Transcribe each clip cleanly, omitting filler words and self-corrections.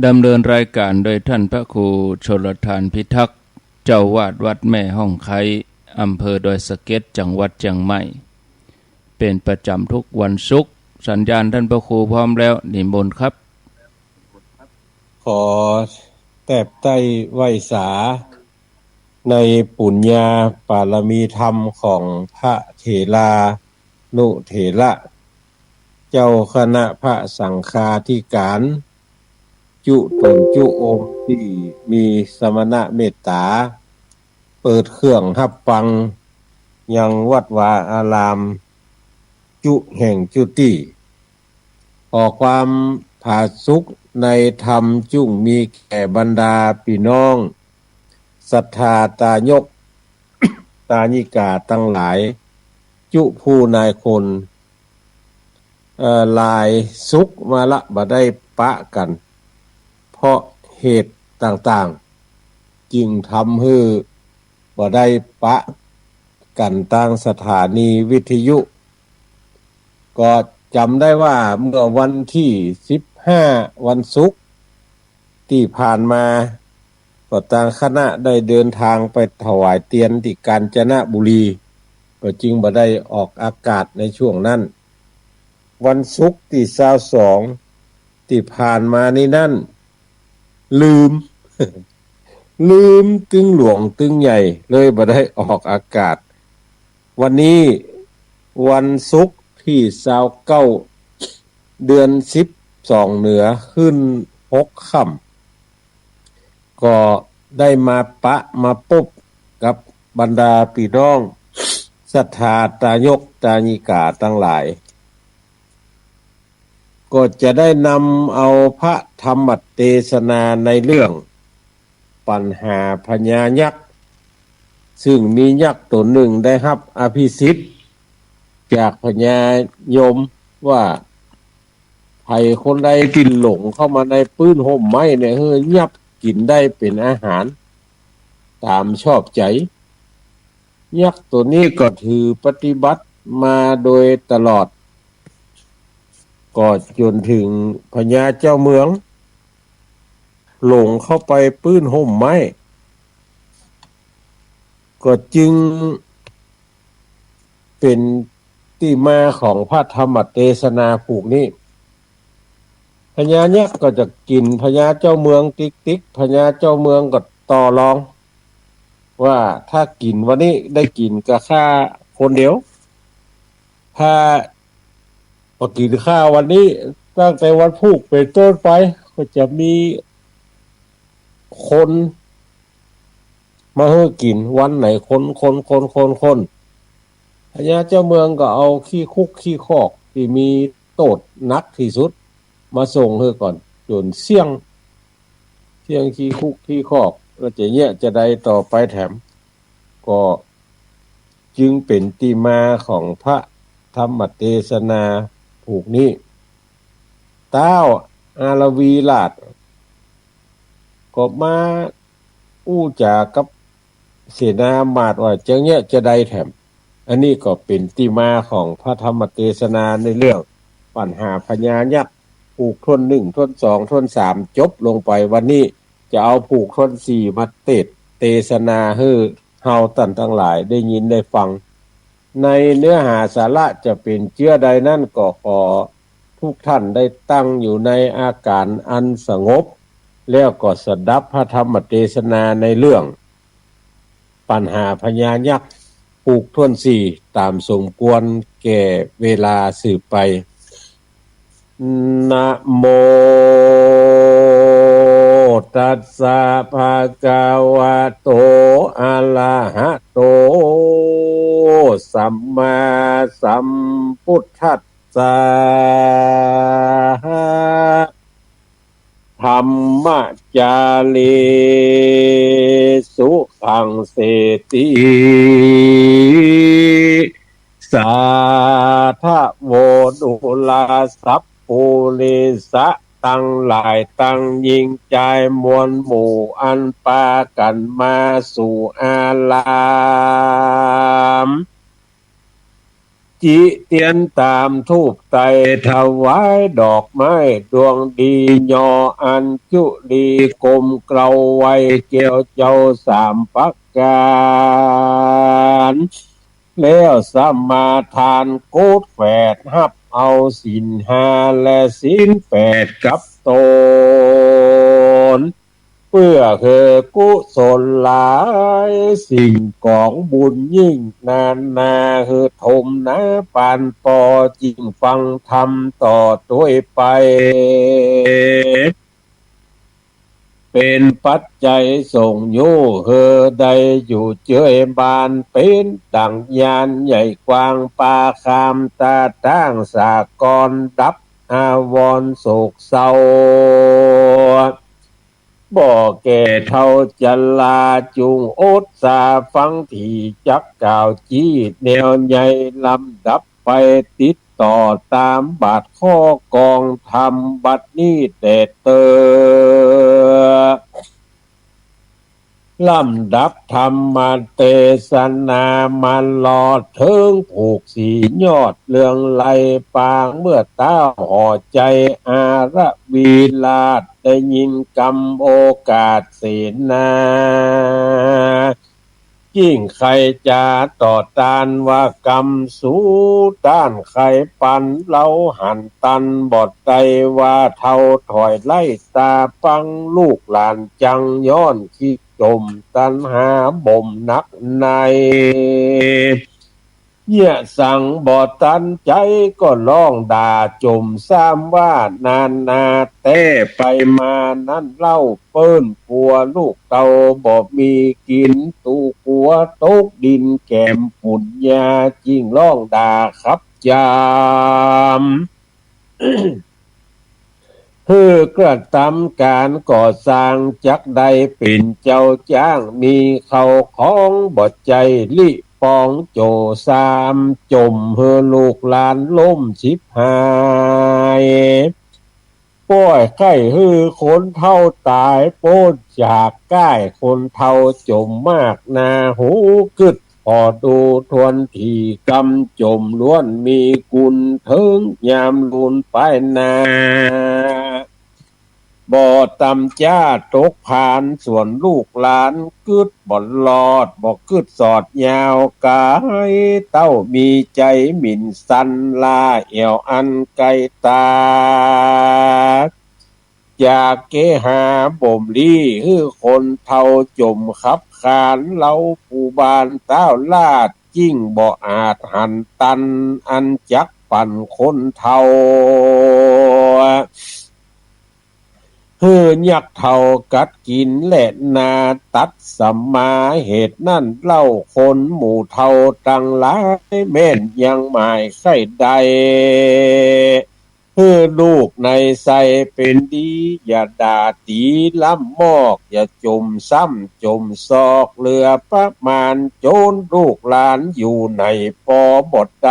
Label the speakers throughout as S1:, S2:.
S1: ดำเนินรายการโดยท่านพระครูชลทานพิทักษ์เจ้าวาดวัดแม่ห้องไคอำเภอดอยสะเก็ดจังหวัดเชียงใหม่เป็นประจำทุกวันศุกร์สัญญาณท่านพระครูพร้อมแล้วนิมนต์ครับ
S2: ขอแตบใต้ไหวสาในปุญญาปารมีธรรมของพระเถรานุเถระเจ้าคณะพระสังฆาธิการจุตนจุอมที่มีสมณะเมตตาเปิดเครื่องรับฟังยังวัดวาอารามจุแห่งจุติขอความผาสุกในธรรมจุ่งมีแก่บรรดาพี่น้องศรัทธาตายก ตาญิกาตั้งหลายจุผู้นายคนลายสุขมาละบ่ได้ปะกันเพราะเหตุต่างๆจึงทำให้บ่ได้ปะกันตั้งสถานีวิทยุก็จำได้ว่าเมื่อวันที่15วันศุกร์ที่ผ่านมาก็ทางคณะได้เดินทางไปถวายเตียนที่กาญจนบุรีก็จึงบ่ได้ออกอากาศในช่วงนั้นวันศุกร์ที่22ที่ผ่านมานี้นั่นลืม ลืมตึงหลวงตึงใหญ่เลยบ่ได้ออกอากาศวันนี้วันศุกร์ที่29เดือน12เหนือขึ้น6ค่ำก็ได้มาปะมาปุ๊บกับบรรดาพี่น้องศรัทธาตายกตาญิกาทั้งหลายก็จะได้นำเอาพระธรรมเทศนาในเรื่องปัญหาพญายักษ์ซึ่งมียักษ์ตัวหนึ่งได้รับอภิสิทธิ์จากพญายมว่าใครคนใดกินหลงเข้ามาในปื้นห่มไม้เนี่ยยับกินได้เป็นอาหารตามชอบใจยักษ์ตัวนี้ก็ถือปฏิบัติมาโดยตลอดก็จนถึงพญาเจ้าเมืองหลงเข้าไปปื้นห่มไม้ก็จึงเป็นที่มาของพระธรรมเทศนาผูกนี้พญาเนี่ยก็จะกินพญาเจ้าเมืองติ๊กพญาเจ้าเมืองก็ต่อรองว่าถ้ากินวันนี้ได้กินก็ค่าคนเดียวถ้าพอกินข้าววันนี้ตั้งแต่วันพุธเป็นต้นไปก็จะมีคนมาให้กินวันไหนคนพญาเจ้าเมืองก็เอาขี้คุกขี้คอกที่มีโทษหนักที่สุดมาส่งให้ก่อนจนเสี่ยงขี้คุกขี้คอกก็จะเนี่ยจะได้ต่อไปแถมก็จึงเป็นที่มาของพระธรรมเทศนาผูกนี้ต้าวอารวีราชก็มาอู้จากับเสนามาตว่าจังเนี่ยจะได้แถมอันนี้ก็เป็นที่มาของพระธรรมเทศนาในเรื่องปัญหาพญายักษ์ผูกท่อน1ท่อน2ท่อน3จบลงไปวันนี้จะเอาผูกท่อน4มาเทศนาให้เฮาท่านทั้งหลายได้ยินได้ฟังในเนื้อหาสาระจะเป็นเชื้อใดนั่นก็ขอทุกท่านได้ตั้งอยู่ในอาการอันสงบแล้วก็สดับพระธรรมเทศนาในเรื่องปัญหาพญายักษ์ผูกท่วน4ตามสมควรแก่เวลาสืบไปนะโมตัสสะภะคะวะโตอะระหะโตสัมมาสัมพุทธัสสะธัมมจาริสุขังเสติสาธโวดุลาสัพปุริสะตั้งหลายตั้งยิ่งใจมวลหมู่อันปากันมาสู่อาราม จิเตียนตามทูปไตถวายดอกไม้ดวงดียออัญจุลีกลมเกลาไว้เกี่ยวเจ้าสามประการแล้วสัมมาทานโกฏแฝดหับเอาศีลห้าและศีลแปดกับตนเพื่อคือกุศลหลายสิ่งของบุญยิ่งนานนาคือทมนะปานปอจริงฟังธรรมต่อด้วยไปเป็นปัจจัยส่งโยเฮอใดอยู่เจยบานเป็นดั่งยานใหญ่กว้างปาคามตาตั้งสากรดับอาวรโศกเศร้าบ่แก่เท่าจันลาจุงโอดสาฟังที่จักกล่าวจี้แนวใหญ่ลำดับไปติดต่อตามบาทข้อกองธรรมบัดนี้แต่เตอลำดับธรรมมาเตสนามันหลอดเทิงผูกสียอดเรื่องไหลปางเมื่อต้าห่อใจอาระวีลาดได้ยินกำโอกาสเสนายิ่งใครจะต่อต้านว่ากรรมสู้ต้านใครปันเล่าหันตันบอดใจว่าเท่าถอยไล่ตาฟังลูกหลานจังย้อนคิดจมตันหาบ่มนักในเยี่ยสั่งบ่ตันใจก็ร้องด่าจมซ้ำว่านานนาแต่ไปมานั่นเล่าเปิ้นกลัวลูกเต่าบ่มีกินตูกลัวตกดินแก้มฝุ่นยาจิ้งร้องด่าครับจามคือกระทำการก่อสร้างจักใดเป็นเจ้าจ้างมีเขาของบ่ใจลิปองโจสามจมเฮอลูกหลานล้มชิบหายป้อยไข้ฮือคนเท่าตายโป้จากใกล้คนเท่าจมมากนาหูกึดพอดูทวนทีกำจมล้วนมีกุลเทิงยามลุนไปนาบ่ตำจ้าตกผ่านส่วนลูกหลานกึดบ่ลอดบ่กึดสอดยาวกายเต้ามีใจหมิ่นสันลาเอวอันไกลตาจากเกหาบ่มลี่คือคนเท่าจมขับขานเล่าผู้บานเต้าลาดจิ้งบ่อาจหันตันอันจักปั่นคนเท่ายักเท่ากัดกินและนาตัดสัมมาเหตุนั่นเล่าคนหมู่เท่าตั้งหลายแม่นยังหมายใส่ใดลูกในใส่เป็นดีอย่าด่าตีล้ำมอกอย่าจมซ้ำจมซอกเรือประมาณโจรลูกหลานอยู่ในปอบทใด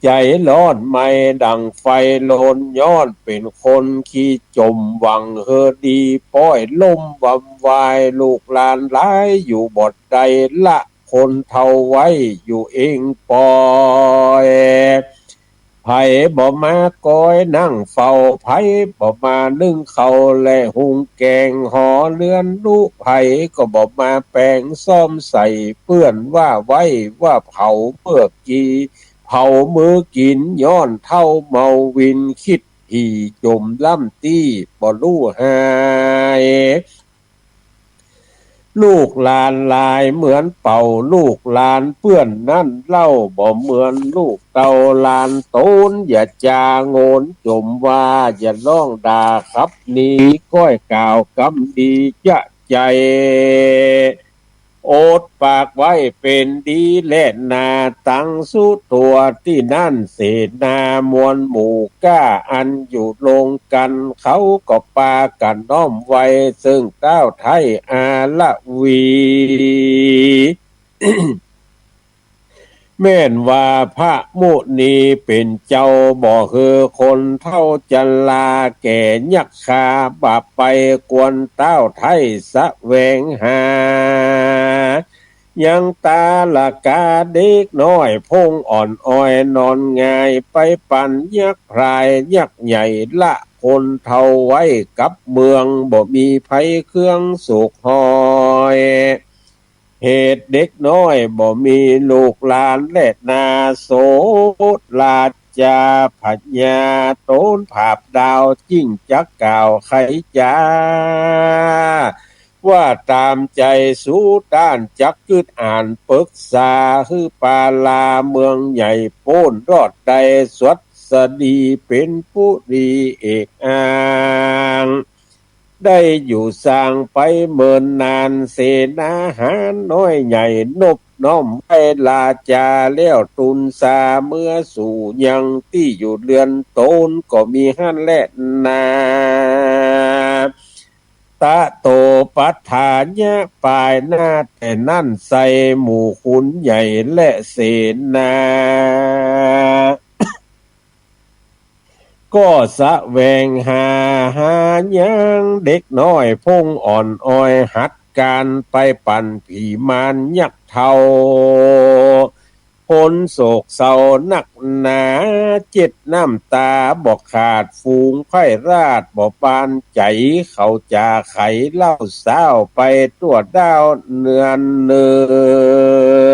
S2: ใจร้อนไม่ดังไฟโลนย้อนเป็นคนขี้จมหวังเฮอดีป้อยล่มวำวายลูกหลานหลายอยู่บทใดละคนเท่าไว้อยู่เองปอยไผบ่มาก้อยนั่งเฝ้าไผบ่มานึ่งเขาและหุงแกงหอเลือนลูกไผก็บ่มาแปลงซ่อมใส่เปื้อนว่าไว้ว่าเผาเมื่อกี้เผามือกินย้อนเท่าเมาวินคิดที่จมล่ำตี้บ่รู้หายลูกหลานลายเหมือนเป่าลูกหลานเปื้อนนั่นเล่าบ่เหมือนลูกเต่าหลานโตนอย่าจาโงนจมว่าอย่าร้องด่าครับนี้ก้อยกล่าวกำดีจะใจโอดปากไว้เป็นดีและนาตั้งสู้ตัวที่นั่นเสนามวลหมู่ก้าอันอยู่ลงกันเขาก็ปากันน้อมไว้ซึ่งเต้าไทยอาละวี แม่นว่าพระมุนีเป็นเจ้าบ่คือคนเท่าจันลาแก่ยักคาบาปไปกวนเต้าไทยสะแวงหา ยังตาละกาเด็กน้อยพงอ่อนอ้อยนอนง่ายไปปั่นยักษ์พรายยักษ์ใหญ่ละคนเท่าไว้กับเมืองบ่มีไผเครื่องสุขหอยเหตุเด็กน้อยบ่มีลูกหลานและนาโสลาจาผัญญาโตนผาบดาวจิ้งจักก่าวไขจาว่าตามใจสู้ด้านจักกึดอ่านปรึกษาคือปาลาเมืองใหญ่โป้นรอดใดสวัสดีเป็นผู้ดีเอกอ่างได้อยู่สร้างไปเมินนานเสนาหารน้อยใหญ่นบน้อมไปลาจาเลี้ยวตุนสาเมื่อสู่ยังที่อยู่เรือนโตนก็มีหันและนาตะโตปัฏฐานยะปลายหน้าแต่นั่นใส่หมู่ขุนใหญ่และเสนาก็สะแวงหายังเด็กน้อยพงอ่อนอ้อยหัดการไปปั่นผีมานยักษ์เทาพ้นโศกเศร้านักหนาเจ็ดน้ำตาบอกขาดฟูงไพราดบอกปานใจเขาจะไขเล่าเศร้าไปตัวดาวเนือนเนื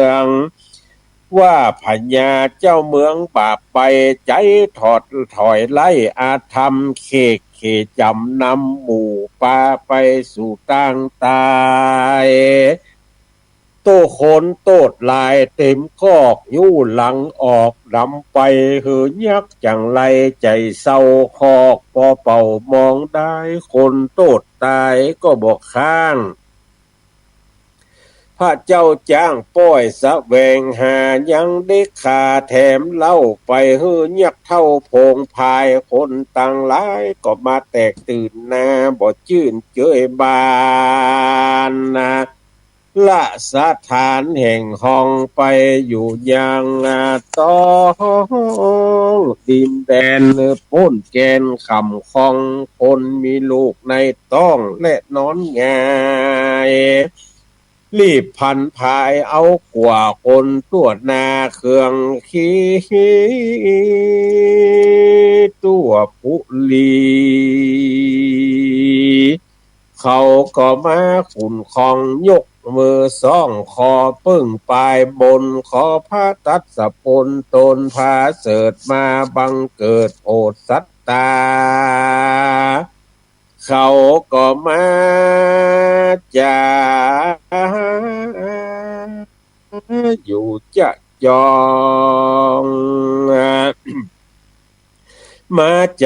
S2: องว่าพญาเจ้าเมืองบาปไปใจถอยไล่อาธรรมเขจำนำหมู่ป่าไปสู่ต่างตายโตโคนโตดลายเต็มกอกยู่หลังออกดำไปเหือยักจังไรใจเศร้าคอกพอเป่ามองได้คนโตดตายก็บอกข้างพระเจ้าจ้างป้อยสะแวงหายังได้ขาแถมเล่าไปเฮือยักเท่าโพงพายคนต่างหลายก็มาแตกตื่นนาบ่ชื่นเจยบานนะละสถานแห่งห้องไปอยู่ยังต้องดินแดนพ้นแกนคำคองคนมีลูกในต้องและนอนง่ายรีบพันพายเอากว่าคนตัวนาเครื่องขี้ตัวปุลีเขาก็มาขุนคองยกมือซ่องคอปึ้งปลายบนขอพระตัดสะพลตนพาเสดิจมาบังเกิดโอดสัตตาเขาก็มาอยู่จะจองมาจ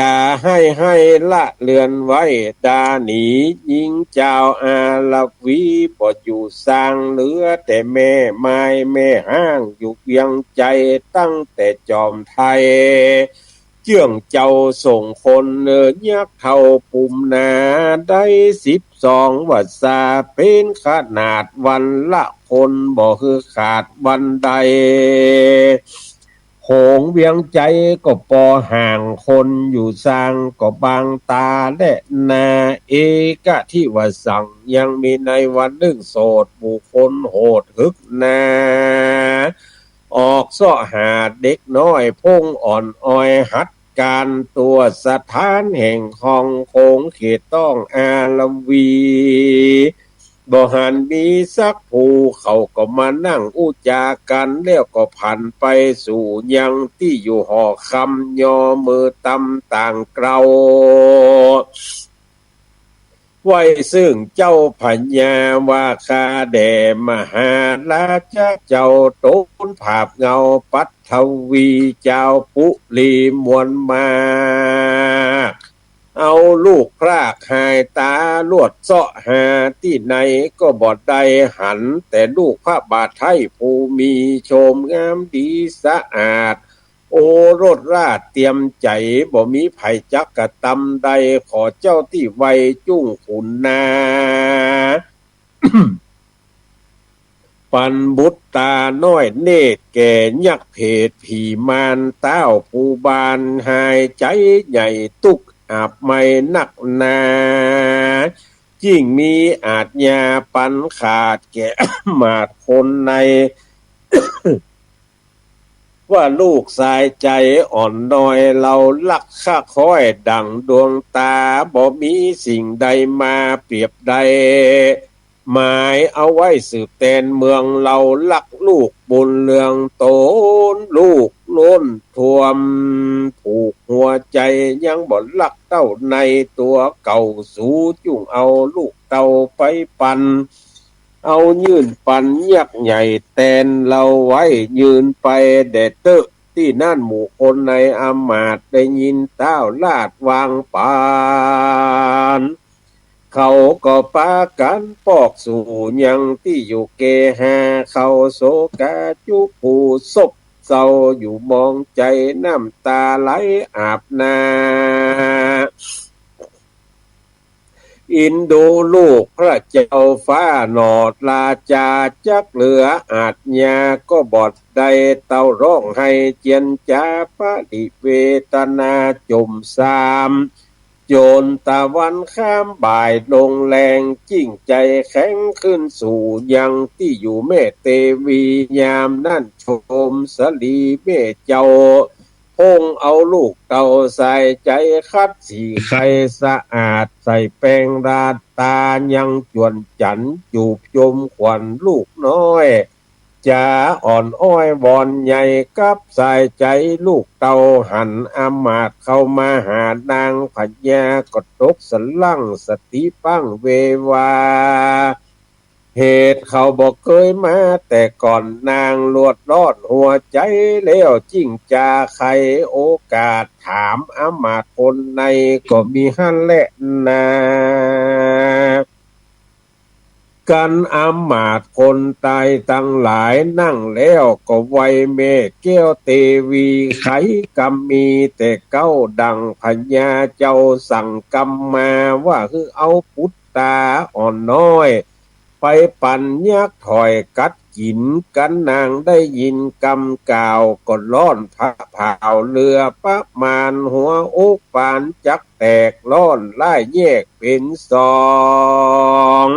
S2: ะให้ละเลือนไว้ดาหนียิงเจ้าอาลวีปอดอยู่สร้างเหลือแต่แม่ไม้แม่ห้างอยู่เพียงใจตั้งแต่จอมไทยเจื่องเจ้าส่งคนยักษ์เท่าปุ่มนาได้12วัดสาเป็นขนาดวันละคนบ่คือขาดวันใดโหงเวียงใจก็ปอห่างคนอยู่สร้างก็บางตาและนาเอกะที่ว่าสั่งยังมีในวันหนึ่งโสดบุคคลโหดฮึกนาออกเสาะหาเด็กน้อยพงอ่อนอ้อยหัดการตัวสถานแห่งห้องโคงเขตต้องอาลวีบ่หันมีสักผู้เขาก็มานั่งอู้จากันแล้วก็ผ่านไปสู่ยังที่อยู่หอคำยอมือตำต่างเกลาไว้ซึ่งเจ้าพญาวาคาแด่มหาราชเจ้าโตนภาพเงาปัทวีเจ้าปุลีมวลมาเอาลูกพรากหายตาลวดเสาะหาที่ไหนก็บอดได้หันแต่ลูกพระบาทไทยภูมีโฉมงามดีสะอาดโอรสราชเตรียมใจบ่มีไผจักกะตำใดขอเจ้าที่ไวจุ้งขุนนา ปันบุตรตาน้อยเนตรแก่ยักเพศผีมารเต้าภูบานหายใจใหญ่ตุกอาบไม่นักนา ยิ่งมีอาจญาปันขาดแก่ มาดคนใน ว่าลูกสายใจอ่อนน้อยเราลักข้าค้อยดังดวงตาบ่มีสิ่งใดมาเปรียบใดหมายเอาไว้สืบแทนเมืองเราลักลูกบุญเรืองโตนลูกล้นท่วมผูกหัวใจยังบ่ลักเต้าในตัวเก่าสู้จุ่งเอาลูกเต้าไปปันเอายืนปันยักษ์ใหญ่แตนเราไว้ยืนไปแดดเตอะที่นั่นหมู่คนในอามาตย์ได้ยินเต้าลาดวางปานเขาก็ปากันปอกสู่ยังที่อยู่เกหาเขาโศกาจุผูศพเศร้าอยู่มองใจน้ำตาไหลอาบนาอินดูลูกพระเจ้าฟ้าหนอดลาจาจักเหลืออาจญาก็บอดใดเต้าร้องให้เจียนจาปะดิเวตนาจมสามโจรตะวันข้ามบ่ายลงแรงจิ้งใจแข็งขึ้นสู่ยังที่อยู่แม่เตวียามนั่นชมสลีแม่เจ้าพงเอาลูกเต่าใส่ใจคัดสีไข่สะอาดใส่แป้งราดตายังจวนจันจูบจมขวัญลูกน้อยจะอ่อนอ้อยวอนใหญ่กับใส่ใจลูกเต่าหันอามาตย์เข้ามาหานางพญากดตกสลังสติปั้งเววาเหตุเขาบอกเคยมาแต่ก่อนนางลวดรอดหัวใจแล้วจิ้งจาใครโอกาสถามอามาตย์คนในก็มีหั่นแหละนากันอามาตย์คนตายตั้งหลายนั่งแล้วก็ไวเมแก้วเตวีไขกรรมมีแต่เก้าดังพญาเจ้าสั่งกรรมมาว่าคือเอาพุทธาอ่อนน้อยไปปั่นยักษ์ถอยกัดกินกันนางได้ยินกำกล่าวก็ร้อนพระเผาเรือประมาณหัวอกปานจักแตกร้อนไล่แยกเป็นสอง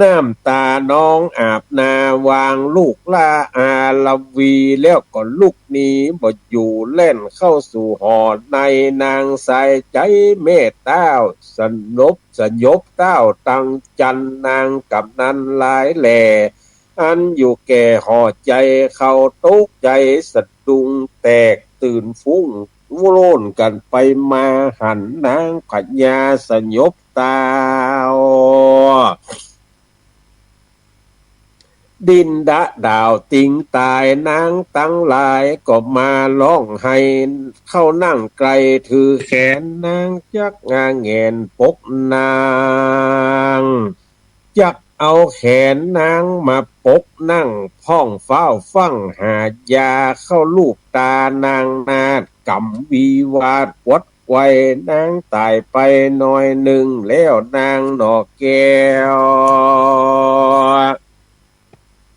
S2: น้ำตาน้องอาบนาวางลูกลาอาลวีแล้วก็ลูกนี้บ่อยู่เล่นเข้าสู่หอในนางใส่ใจเมตตาสนบสยบเต้าตังจันนางกับนั้นหลายแหล่อันอยู่แก่หอใจเขาตกใจสะดุ้งแตกตื่นฟุ้งโลนกันไปมาหันนางพญาสยบตาดินดะดาวติงตายนางตั้งหลายก็มาร้องให้เข้านั่งไกลถือแขนนางจักงาแงนปกนางจักเอาแขนนางมาปกนั่งพ้องเฝ้าฟังหายาเข้าลูกตานางนาดกำวีวาดวัดไว้นางตายไปหน่อยหนึ่งแล้วนางหนอแก้ว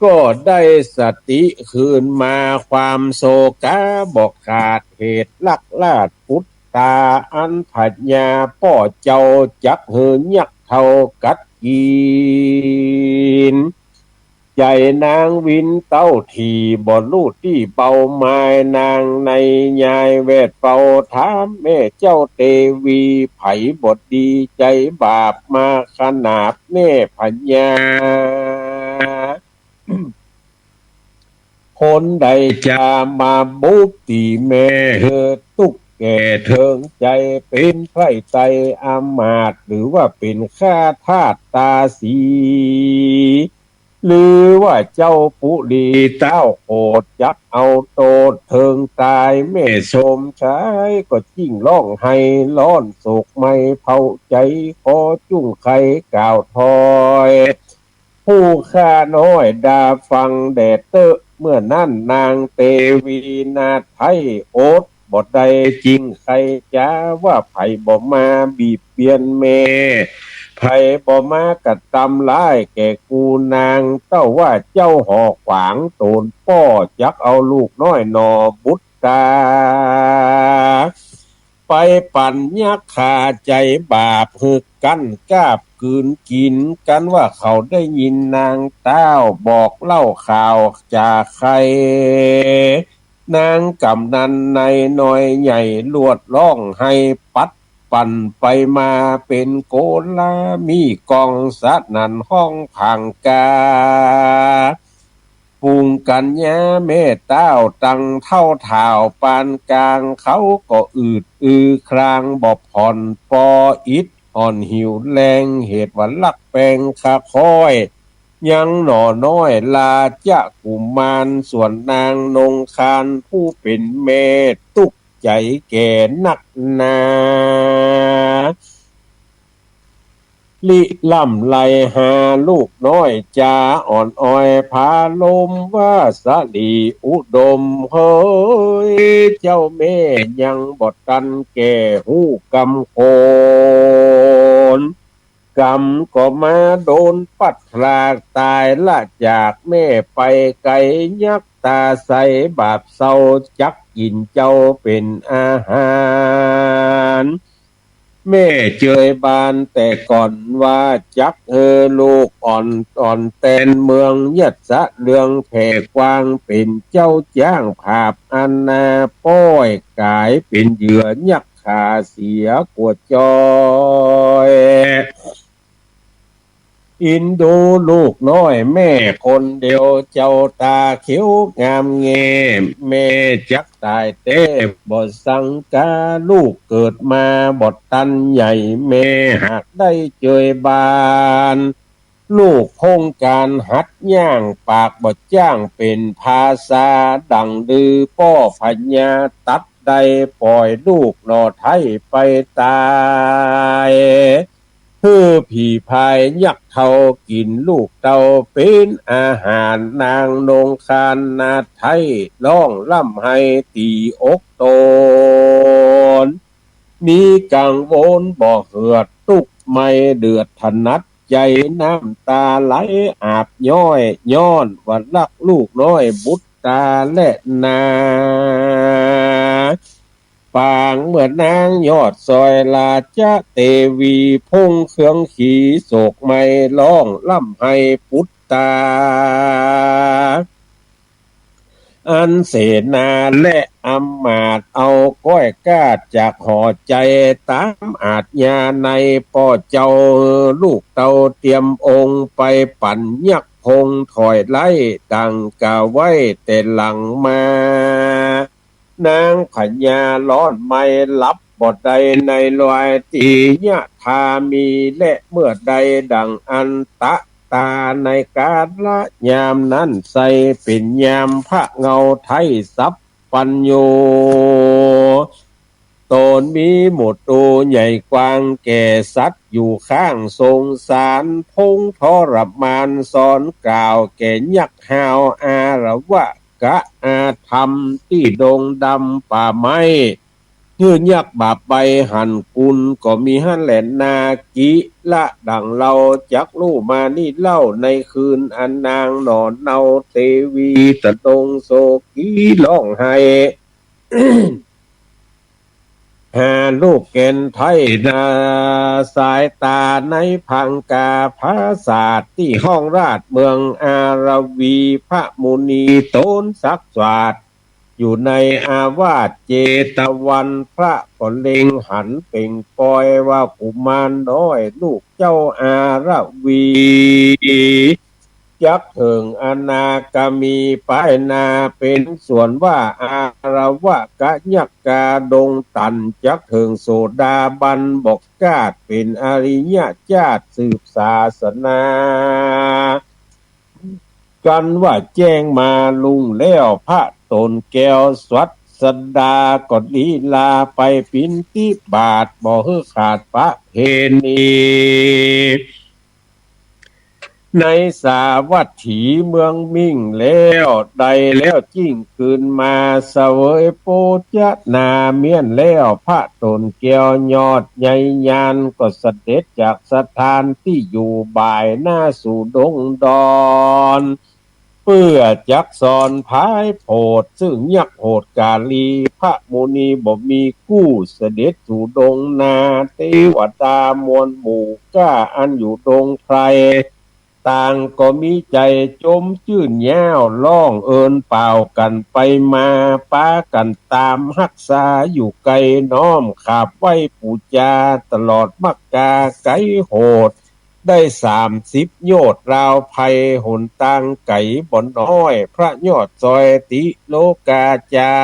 S2: ก็ได้สติคืนมาความโศกาบอกขาดเหตุลักลาดพุทตาอันผัดยาป่อเจ้าจักเหินยักเท่ากัดกินใจนางวินเต้าทีบ่ลูดที่เป่าไม้นางในยายเวทเป่าถามแม่เจ้าเตวีไผบทดีใจบาปมาขนาดแม่พญาคนใดจะมาบุกตีแม่เธอตุกแก่เทิงใจเป็นไพร่ไตอามาตย์หรือว่าเป็นข้าทาสตาสีหรือว่าเจ้าปุรีเต้าโหดจักเอาโตดเทิงตายแม่ชมชายก็จิ้งร้องให้ร้อนโศกไม่เผาใจขอจุ้งไข่กล่าวทอยผู้ข้าน้อยดาฟังแดดเตอะเมื่อนั่นนางเตวีนาไทยโอดบทใดจริงใครจ้าว่าไผ่บ่มาบีบเบียนเมไผ่บ่มากัดตำร้ายแก่กูนางเต้าว่าเจ้าหอขวางโตนป้อจักเอาลูกน้อยนอบุตตา ไปปั่นยักขาใจบาปฮึกกันกาบกืนกินกันว่าเขาได้ยินนางเต้าบอกเล่าข่าวจากใครนางกำนันในน้อยใหญ่ลวดร้องให้ปัดปั่นไปมาเป็นโกลามีกองสัตนันห้องผังกาปุงกันยะเมตเต้าตังเท่าเท่าปานกลางเขาก็อืดครางบ่ผ่อนปออิดอ่อนหิวแรงเหตุว่าลักแปลงคาคอยยังหน่อน้อยลาจะกุมารส่วนนางนงคารผู้เป็นเมตตุกใจแก่นักนาลิล่ำไหลหาลูกน้อยจาอ่อนอ้อยพาลมว่าสลีอุดมเฮ้ยเจ้าแม่ยังบดกันแก่หูกำโคนกำก็มาโดนปัดพลากตายละจากแม่ไปไกลยักตาใสบาปเศร้าจักกินเจ้าเป็นอาหารแม่เจยบานแต่ก่อนว่าจักลูกอ่อนแตนเมืองยัดสะเรืองแผ่กว้างเป็นเจ้าจ้างภาพอันนาป้อยกายเป็นเหยื่อยักขาเสียกวดจอยอินดูลูกน้อยแม่คนเดียวเจ้าตาเขียวงามเงมแม่จักตายเต้บทสังกาลูกเกิดมาบทตันใหญ่แม่หากได้เจยบานลูกพงการหัดย่างปากบทจ้างเป็นภาษาดังดือป้อพญาตัดใดปล่อยลูกนอไทยไปตายผีพายยักเท่ากินลูกเต่าเป็นอาหารนางนงคานนาไทยร้องล่ำให้ตีอกโตนมีกังวลบ่เหือดตุกไม่เดือดถนัดใจน้ำตาไหลอาบย้อยย้อนว่ารักลูกน้อยบุตรตาและนาปางเมื่อนางยอดซอยลาจะเตวีพงเครื่องขีโศกไม่ร้องล่ำให้พุทธาอันเสนาและอำมาตย์เอาก้อยกาดจากห่อใจตามอาจญาในป่อเจ้าลูกเต่าเตรียมองค์ไปปั่นยักพงถอยไล่ดังกาไว้แต่หลังมานางพญาล้อนไม่ลับบทใดในลอยตีญะธามีและเมื่อใดดังอันตะตาในกาลละยามนั้นใส่เป็นยามพระเงาไทยสับปัญโยตนมีหมดตัวใหญ่กว้างแก่สัตว์อยู่ข้างทรงสารพงทรมานสอนกล่าวแก่ยักษ์หาวอาระวะกะอาธรรมที่ดงดำป่าไม้ยื่นยักบาปใบหันกุลก็มีหันแหลนนากิละดังเราจักลู่มานี่เล่าในคืนอันนางนอนเนาเทวีตะตงโศกีร้องไห้ หาลูกเกณฑ์ไทยนาสายตาในพังกาภาษาทที่ห้องราชเมืองอารวีพระมุนีโตนศักดิ์สวัสดิ์อยู่ในอาวาสเจตวันพระก็เล็งหันเป่งปอยว่ากุมารน้อยลูกเจ้าอารวียักษ์เถิงอนาคามีปายนาเป็นส่วนว่าอารวะกะยักกาดงตันยักษ์เถิงโสดาบันบอกกาดเป็นอริยญาติสืบศาสนากันว่าแจ้งมาลุงแล้วพระตนแก้วสวัสดาก็ลีลาไปปินติบาทบ่ฮือขาดประเพณีในสาวัตถีเมืองมิ่งแล้วใดแล้วจิ้งคืนมาเสวยโปจนาเมียนแล้วพระตนแก้วยอดใหญ่ยานก็เสด็จจากสถานที่อยู่บ่ายหน้าสู่ดงดอน เพื่อจักสอนพายโพดซึ่งยักโหดกาลีพระมุนีบ่มีกู้เสด็จสู่ดงนาเทวดามวลหมู่ก้าอันอยู่ดงไพรต่างก็มีใจจมชื่นแย้วล่องเอินเป่ากันไปมาป้ากันตามรักษาอยู่ไกลน้อมขาบไว้ปูจาตลอดมักกาไกโหดได้30 โยชน์ราวภัยหนตางไก่บ่อนน้อยพระยอดซอยติโลกาจา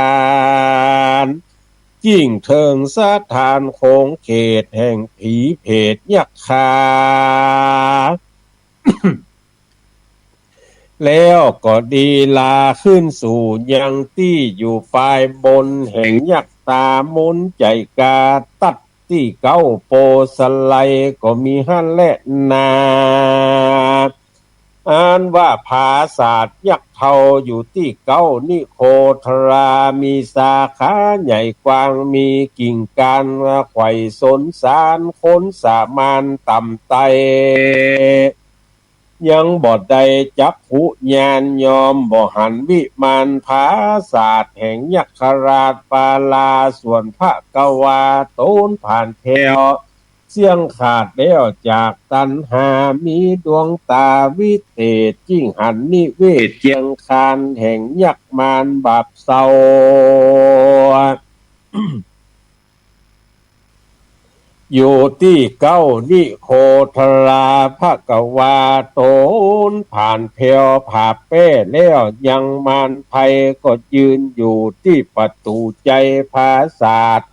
S2: รย์ยิ่งเทิงสะทานโคงเขตแห่งผีเพศยักษ์คา แล้วก็ดีลาขึ้นสู่ยังที่อยู่ฝ่ายบนแห่งยักษ์ตามุนใจกาตัดที่เก้าโปสไลก็มีหั่นและนาอ่านว่าภาษาทยักษ์เทาอยู่ที่เก้านิโคทรามีสาขาใหญ่กว้างมีกิ่งการไขว่สนสารค้นสามานต่ำไตยังบ่ได้จักขุญาณยอมบ่หันวิมานภาศาสตร์แห่งยักษราชปาลาส่วนพระกวาโตนผ่านแถวเสียงขาดแล้วจากตัณหามีดวงตาวิเศษจิ้งหันนิเวศเจียงคานแห่งยักษ์มารบาปเศร้า อยู่ที่เก้านิโคทราภกวาโตนผ่านเพลผ่าเป้แล้วยังมานภัยก็ยืนอยู่ที่ประตูใจภาศาสตร์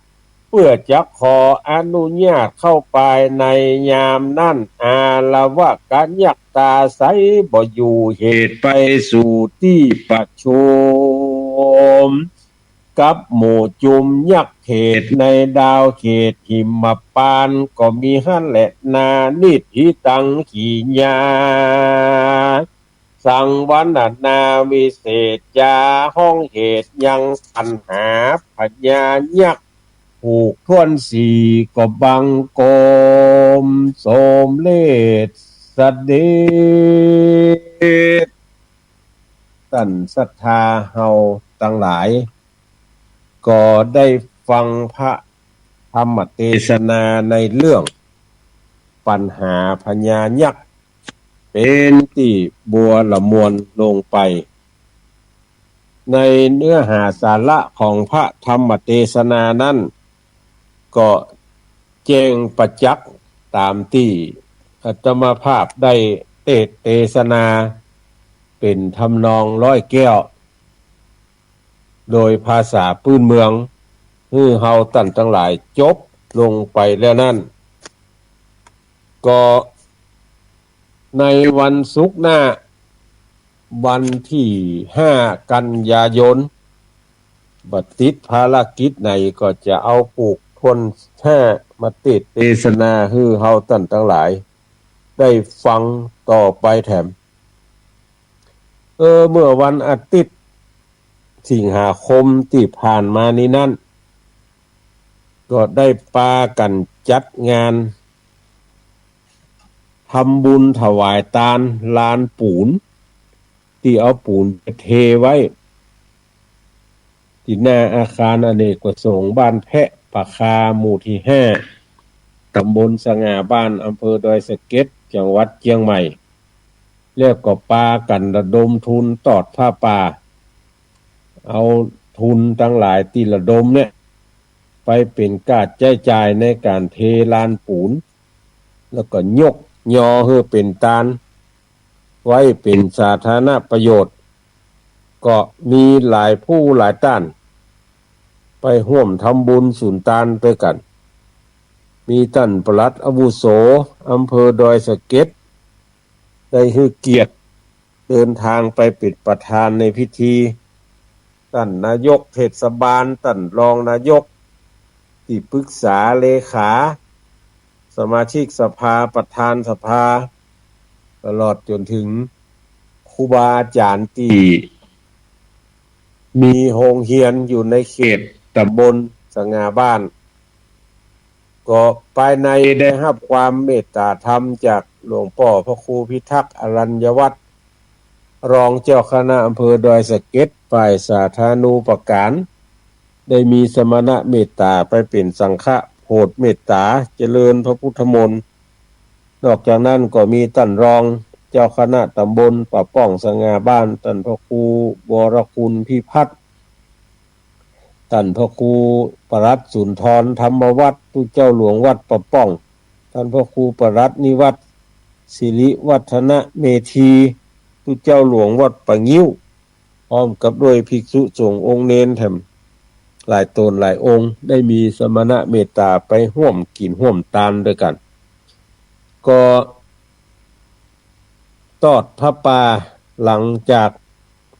S2: เพื่อจะขออนุญาตเข้าไปในยามนั่นอาละวะการยักตาใสบ่อยู่เหตุไปสู่ที่ประชุมกับหมู่จุมยักษ์เขตในดาวเขตหิมปานก็มีหั่นแหละนานิธิตังขีญาสังวันนาวิเศษจาห้องเหตุยังปัญหาพญายักษ์ผูกทวนสีก็บังโกมโสมเลศสเดชตันศรัทธาเฮาทั้งหลายก็ได้ฟังพระธรรมเทศนาในเรื่องปัญหาพญายักษ์เป็นที่บัวละมวนลงไปในเนื้อหาสาระของพระธรรมเทศนานั้นก็แจ้งประจักษ์ตามที่อาตมาภาพได้เทศนาเป็นทำนองร้อยแก้วโดยภาษาพื้นเมืองเฮาตั้นทั้งหลายจบลงไปแล้วนั่นก็ในวันศุกร์หน้าวันที่5 กันยายนบัดติดภารกิจไหนก็จะเอาปลูกทนมาติดเทศนาเฮาตั้นทั้งหลายได้ฟังต่อไปแถมเมื่อวันอาทิตย์สิงหาคมที่ผ่านมานี้นั่นก็ได้ปากันจัดงานทำบุญถวายทานลานปูนที่เอาปูนไปเทไว้ที่หน้าอาคารอเนกประสงค์บ้านแพะปะคาหมู่ที่5ตำบลสง่าบ้านอำเภอดอยสะเก็ดจังหวัดเชียงใหม่แล้วก็ปากันระดมทุนตอดผ้าป่าเอาทุนทั้งหลายที่ระดมเนี่ยไปเป็นการใช้จ่ายในการเทลานปูนแล้วก็ยกยอให้เป็นตานไว้เป็นสาธารณประโยชน์ก็มีหลายผู้หลายท่านไปร่วมทำบุญสุนทานด้วยกันมีท่านปลัดอาวุโสอำเภอดอยสะเก็ดได้ให้เกียรติเดินทางไปเป็นประธานในพิธีท่านนายกเทศบาลท่านรองนายกที่ปรึกษาเลขาสมาชิกสภาประธานสภาตลอดจนถึงครูบาอาจารย์ที่มีโรงเรียนอยู่ในเขตตำบลสง่าบ้านก็ภายในได้รับความเมตตาธรรมจากหลวงพ่อพระครูพิทักษ์อรัญญวัฒน์ รองเจ้าคณะอำเภอดอยสะเก็ดฝ่ายสาธารณูปการได้มีสมณะเมตตาไปเป็นสังฆะโพธิเมตตาเจริญพระพุทธมนต์นอกจากนั้นก็มีท่านรองเจ้าคณะตำบลป่าป้องสง่าบ้านท่านพระครูวรคุณพิพัฒน์ท่านพระครูปรัตน์สุนทรธรรมวัฒน์ผู้เจ้าหลวงวัดป่าป้องท่านพระครูปรัตน์นิวัฒน์ศิริวัฒนเมธีผู้เจ้าหลวงวัดป่างิ้วพร้อมกับด้วยภิกษุสงฆ์องค์เนนแถมหลายตนหลายองค์ได้มีสมณะเมตตาไปร่วมกินร่วมทานด้วยกันก็ทอดพระป่าหลังจาก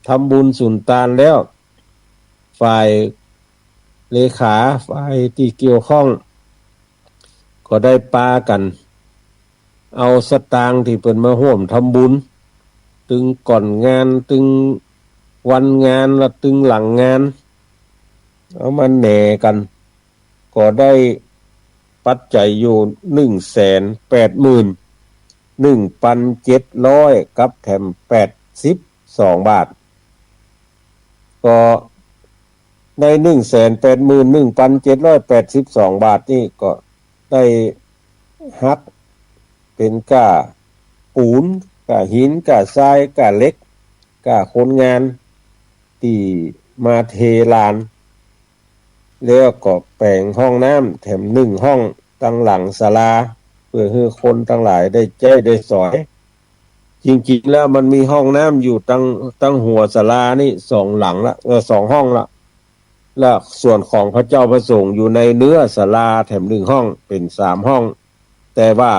S2: ทำบุญสุนทานแล้วฝ่ายเลขาฝ่ายที่เกี่ยวข้องก็ได้ปากันเอาสตางค์ที่เพิ่นมาร่วมทำบุญตึงก่อนงานตึงวันงานและตึงหลังงานเอามาแหน่กันก็ได้ปัจจัยอยู่181,700กับแถม82บาทก็ใน181,782บาทนี่ก็ได้ฮักเป็นก้าปูนก้าหินก้าทรายก้าเหล็กก้าคนงานที่มาเทลานแล้วก็แปลงห้องน้ำแถม1ห้องตั้งหลังศาลาเพื่อให้คนทั้งหลายได้ใช้ได้สอยจริงๆแล้วมันมีห้องน้ำอยู่ตั้งหัวศาลานี่2หลังละ2ห้องละและส่วนของพระเจ้าประสงค์อยู่ในเนื้อศาลาแถม1ห้องเป็น3ห้องแต่ว่า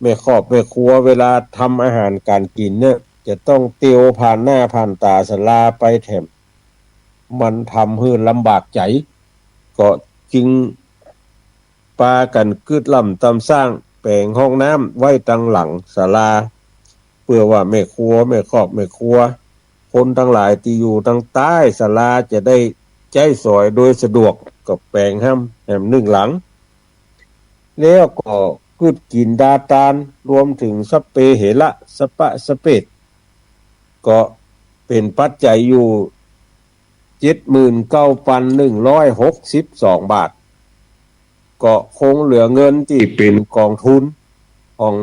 S2: แม่ครอบแม่ครัวเวลาทำอาหารการกินเนี่ยจะต้องเตียวผ่านหน้าผ่านตาศาลาไปแถมมันทำให้ลำบากใจก็จึงปากันกึดล่ำตำสร้างแปลงห้องน้ำไว้ตั้งหลังศาลาเพื่อว่าแม่ครัวแม่ครอบแม่ครัวคนทั้งหลายที่อยู่ทางใต้ศาลาจะได้ใช้สอยโดยสะดวกกับแปลงห้ำแถม1หลังแล้วก็กึดกินดาตานรวมถึงสเปเหระสปะสเปดก็เป็นปัจจัยอยู่79,162 บาทก็คงเหลือเงินที่เป็นกองทุนของ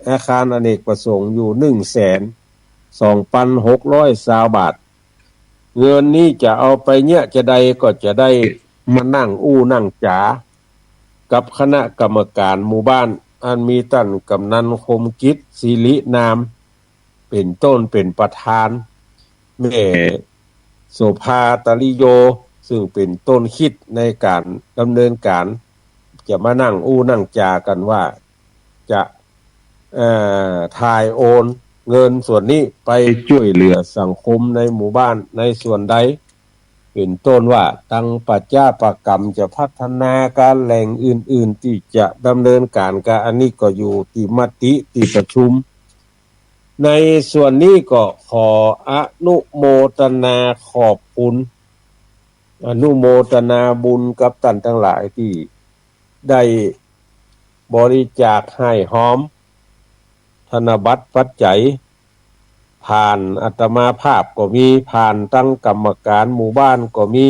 S2: อาคารอเนกประสงค์อยู่ 1,2,620 บาทเงินนี้จะเอาไปเนี่ยจะได้ก็จะได้มานั่งนั่งจ๋ากับคณะกรรมการหมู่บ้านอันมีท่านกำนันคมกิจศิรินามเป็นต้นเป็นประธานแม่โสภาตริโยซึ่งเป็นต้นคิดในการดำเนินการจะมานั่งนั่งจากันว่าจะถ่ายโอนเงินส่วนนี้ไปช่วยเหลือสังคมในหมู่บ้านในส่วนใดเป็นต้นว่าตังปัจจาปกรรมจะพัฒนาการแหล่งอื่นๆที่จะดำเนินการการอันนี้ก็อยู่ที่มติที่ประชุมในส่วนนี้ก็ขออนุโมทนาขอบคุณอนุโมทนาบุญกับท่านทั้งหลายที่ได้บริจาคให้หอมธนบัตรปัจจัยผ่านอาตมาภาพก็มีผ่านตั้งกรรมการหมู่บ้านก็มี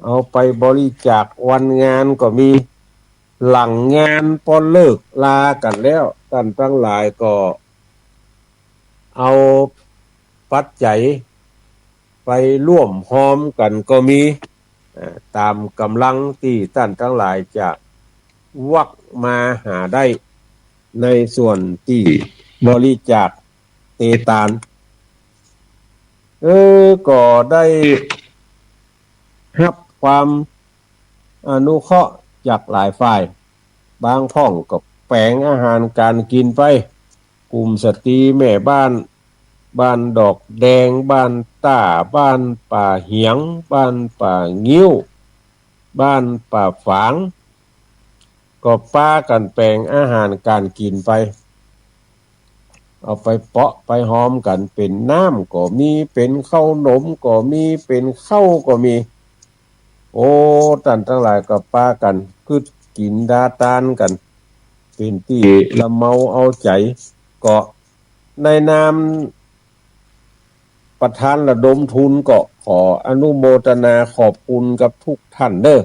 S2: เอาไปบริจาควันงานก็มีหลังงานพอเลิกลากันแล้วท่านทั้งหลายก็เอาปัจจัยไปร่วมหอมกันก็มีตามกำลังที่ท่านทั้งหลายจะวักมาหาได้ในส่วนที่บริจาคเตตานก็ได้รับความอนุเคราะห์จากหลายฝ่ายบางพ่องก็แปลงอาหารการกินไปกลุ่มสตรีแม่บ้านบ้านดอกแดงบ้านต้าบ้านป่าเหียงบ้านป่างิ้วบ้านป่าฝางก็ป้ากันแปลงอาหารการกินไปเอาไปเปาะไปหอมกันเป็นน้ำก็มีเป็นข้าวหนมก็มีเป็นข้าวก็มีท่านทั้งหลายก็ป้ากันคึดกินดาตานกันเป็นที่ละเมาเอาใจก็ในนาม ประธานระดมทุนก็ขออนุโมทนาขอบคุณกับทุกท่านเด้อ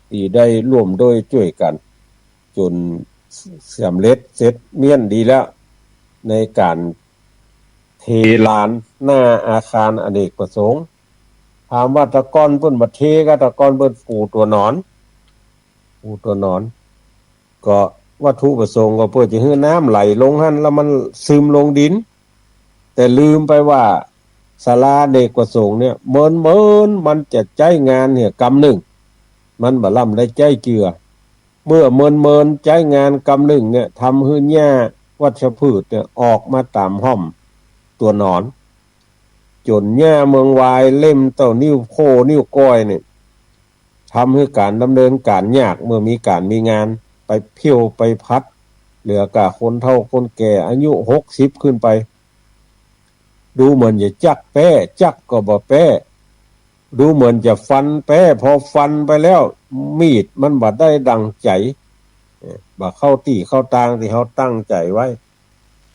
S2: ที่ได้ร่วมด้วยช่วยกันจนสำเร็จเสร็จเมียนดีแล้วในการเทลานหน้าอาคารอเนกประสงค์ถามว่าตะกอนเปิ้นบ่เทก็ตะกอนเปิ้นปูตัวหนอนก็วัตถุประสงค์ก็เพื่อจะให้น้ำไหลลงหั่นแล้วมันซึมลงดินแต่ลืมไปว่าศาลาอเนกประสงค์เนี่ยเมินมันจะใจงานเนี่ยกำหนึ่งมันบ่ล่ำได้ใจเจือเมื่อเมินใจงานกำหนึ่งเนี่ยทำให้หญ้าวัชพืชเนี่ยออกมาตามห้อมตัวหนอนจนหญ้าเมืองวายเล่มเต้านิ้วโคนิ้วก้อยเนี่ยทำให้การดำเนินการยากเมื่อมีการมีงานไปเพี้ยวไปพัดเหลือกะคนเฒ่าคนแก่อายุ60ขึ้นไปดูเหมือนจะจักแป้จักก็บ่แป้ดูเหมือนจะฟันแป้พอฟันไปแล้วมีดมันบ่ได้ดังใจบ่เข้าที่เข้าทางที่เขาตั้งใจไว้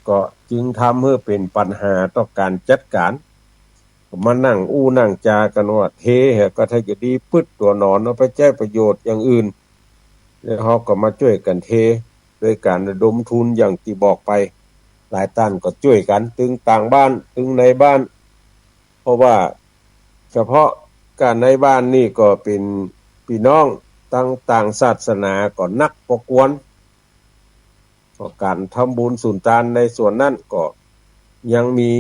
S2: ก็จึงทำให้เป็นปัญหาต่อการจัดการมานั่งนั่งจากันว่าเทก็ถ้าจะดีปึ๊ดตัวหนอนเอาไปใช้ประโยชน์อย่างอื่นแล้วเขาก็มาช่วยกันเทโดยการระดมทุนอย่างที่บอกไปหลายท่านก็ช่วยกันตึงต่างบ้านตึงในบ้านเพราะว่าเฉพาะการในบ้านนี่ก็เป็นพี่น้องต่างศาสนาก็นักประกวนก็การทำบุญสุนทานในส่วนนั้นก็ยังมี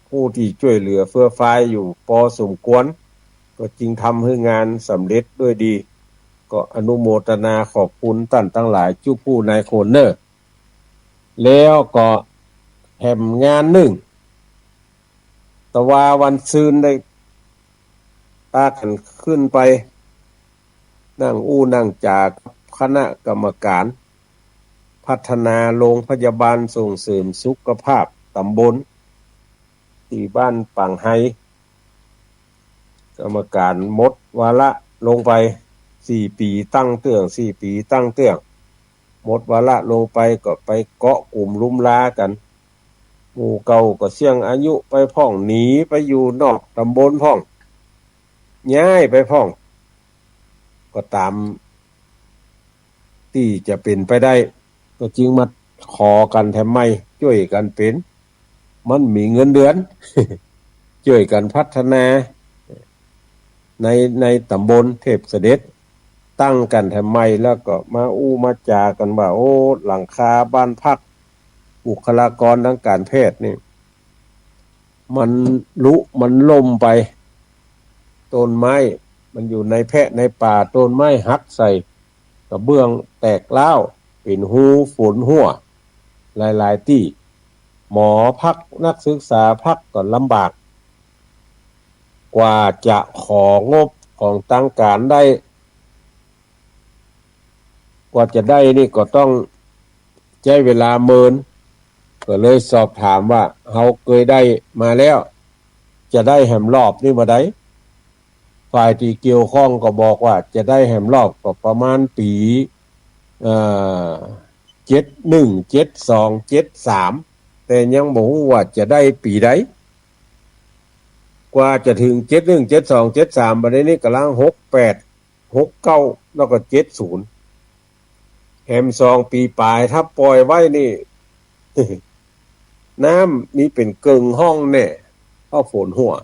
S2: ผู้ที่ช่วยเหลือเฟื่อฟายอยู่พอสมควรก็จึงทำให้งานสำเร็จด้วยดีก็อนุโมทนาขอบคุณท่านทั้งหลายจุผู้นายโคนเนอร์แล้วก็แห่มงานหนึ่งแต่ว่าวันซืนได้พากันขึ้นไปนั่งนั่งจากคณะกรรมการพัฒนาโรงพยาบาลส่งเสริมสุขภาพตำบลที่บ้านปังไฮกรรมการหมดวาระลงไป4 ปีตั้งเตื้อง4 ปีตั้งเตื้องหมดวาระลงไปก็ไปเกาะกลุ่มลุ่มลากันหมู่เก่าก็เสี่ยงอายุไปพ่องหนีไปอยู่นอกตำบลพ่องย้ายไปพ่องก็ตามที่จะเป็นไปได้ก็จึงมาขอกันแทมไม่ช่วยกันเป็นมันมีเงินเดือน ช่วยกันพัฒนาในตำบลเทพเสด็จตั้งกันทำไมแล้วก็มามาจากันว่าโอ้หลังคาบ้านพักบุคลากรทางการแพทย์นี่มันมันล่มไปต้นไม้มันอยู่ในแพะในป่าต้นไม้หักใส่กระเบื้องแตกร้าวเป็นหูฝนหัวหลายที่หมอพักนักศึกษาพักก็ลำบากกว่าจะของบของทางการได้กว่าจะได้นี่ก็ต้องใช้เวลาเมินก็เลยสอบถามว่าเขาเคยได้มาแล้วจะได้แหมรอบนี่มาได้ฝ่ายที่เกี่ยวข้องก็บอกว่าจะได้แหมรอบก็ประมาณปี71 72 73แต่ยังบ่ฮู้ว่าจะได้ปีใดกว่าจะถึง71 72 73บัดนี้กำลัง68 69แล้วก็70แฮม2 ปีปลายถ้าปล่อยไว้นี่ น้ำมีเป็นเกิงห้องแน่เพราะฝนหัว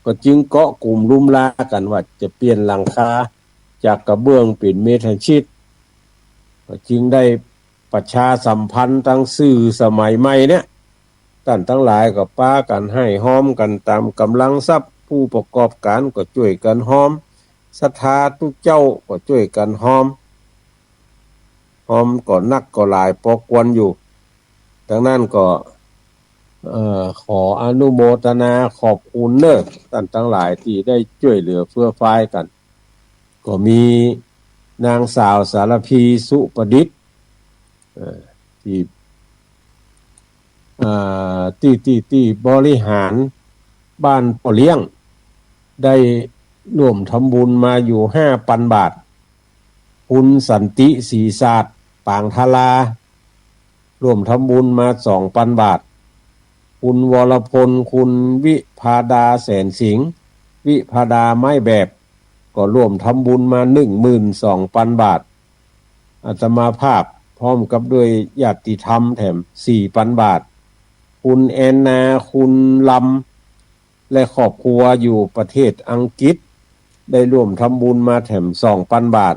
S2: ก็จึงเกาะกลุ่มลุ่มลากันว่าจะเปลี่ยนหลังคาจากกระเบื้องเป็นเมทัลชีทก็จึงได้ประชาสัมพันธ์ทางสื่อสมัยใหม่เนี่ยท่านทั้งหลายก็ป้ากันให้ห้อมกันตามกำลังทรัพย์ผู้ประกอบการก็ช่วยกันห้อมศรัทธาทุกเจ้าก็ช่วยกันห้อมก็นักก็หลายปอกวนอยู่ดังนั้นก็ขออนุโมทนาขอบคุณเนอะท่านทั้งหลายที่ได้ช่วยเหลือเฟื่อฟายกันก็มีนางสาวสารพีสุประดิษฐ์ที่บริหารบ้านพ่อเลี้ยงได้ร่วมทำบุญมาอยู่ 5,000 บาทคุณสันติศรีศาสตร์ปางทลาร่วมทำบุญมา 2,000 บาท คุณวรพลคุณวิภาดาแสนสิงห์วิภาดาไม้แบบก็ร่วมทำบุญมา 12,000 บาทอาตมาภาพพร้อมกับด้วยญาติธรรมแถม 4,000 บาทคุณแอนนาคุณลำและครอบครัวอยู่ประเทศอังกฤษได้ร่วมทำบุญมาแถม 2,000 บาท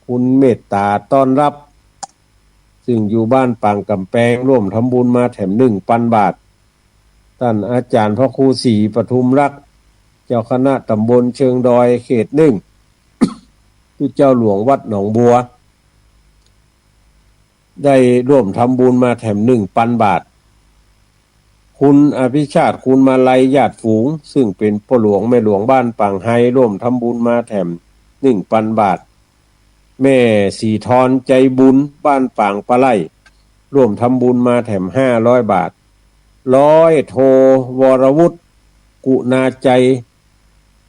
S2: คุณเมตตาต้อนรับซึ่งอยู่บ้านปางกำแพงร่วมทำบุญมาแถม 1,000 บาทท่านอาจารย์พระครูศรีปทุมรักษ์เจ้าคณะตำบลเชิงดอยเขต 1 ที่เจ้าหลวงวัดหนองบัวได้ร่วมทำบุญมาแถม 1,000 บาทคุณอภิชาติคุณมาลัยญาติฝูงซึ่งเป็นพ่อหลวงแม่หลวงบ้านปางไฮร่วมทำบุญมาแถม 1,000 บาทแม่สีทรใจบุญบ้านปางปะไลร่วมทำบุญมาแถม 500 บาทโทวรวุฒิกุณาใจ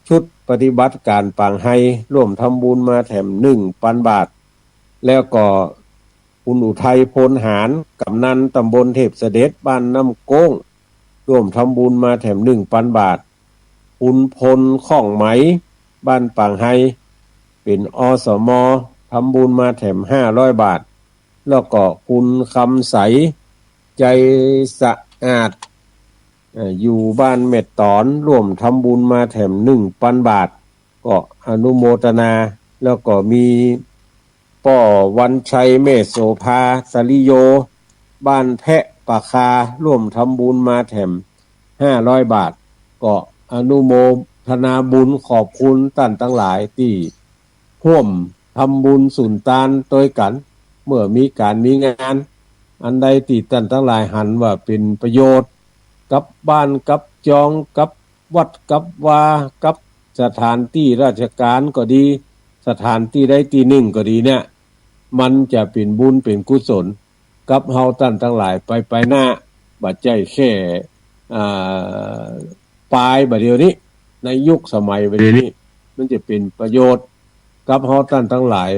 S2: ชุดปฏิบัติการปางไฮร่วมทำบุญมาแถม 1,000 บาทแล้วก็คุณอุทัยพลหารกำนันตำบลเทพเสด็จบ้านน้ำโก้งร่วมทำบุญมาแถม 1,000 บาทคุณพลข้องไหมบ้านปางไฮเป็นอสมทำบุญมาแถม 500 บาทแล้วก็คุณคำใสใจสะอาดอยู่บ้านเม็ดตอนร่วมทำบุญมาแถม 1,000 บาทก็อนุโมทนาแล้วก็มีป้อวันชัยเมธโสภาสริโยบ้านแพะปะคาร่วมทำบุญมาแถม 500 บาทก็อนุโมทนาบุญขอบคุณท่านทั้งหลายที่ร่วมทำบุญสุนทานโดยกันเมื่อมีการมีงานอันใดที่ท่านทั้งหลายหันว่าเป็นประโยชน์กับบ้านกับจองกับวัดกับวากับสถานที่ราชการก็ดีสถานที่ใดที่หนึ่งก็ดีเนี่ยมันจะเป็นบุญเป็นกุศลกับเฮาท่านทั้งหลายไปหน้าบัดใจแค่ปลายบัดเดียวนี้ในยุคสมัยบัดเดียวนี้มันจะเป็นประโยชน์กับเฮาท่านทั้งหลาย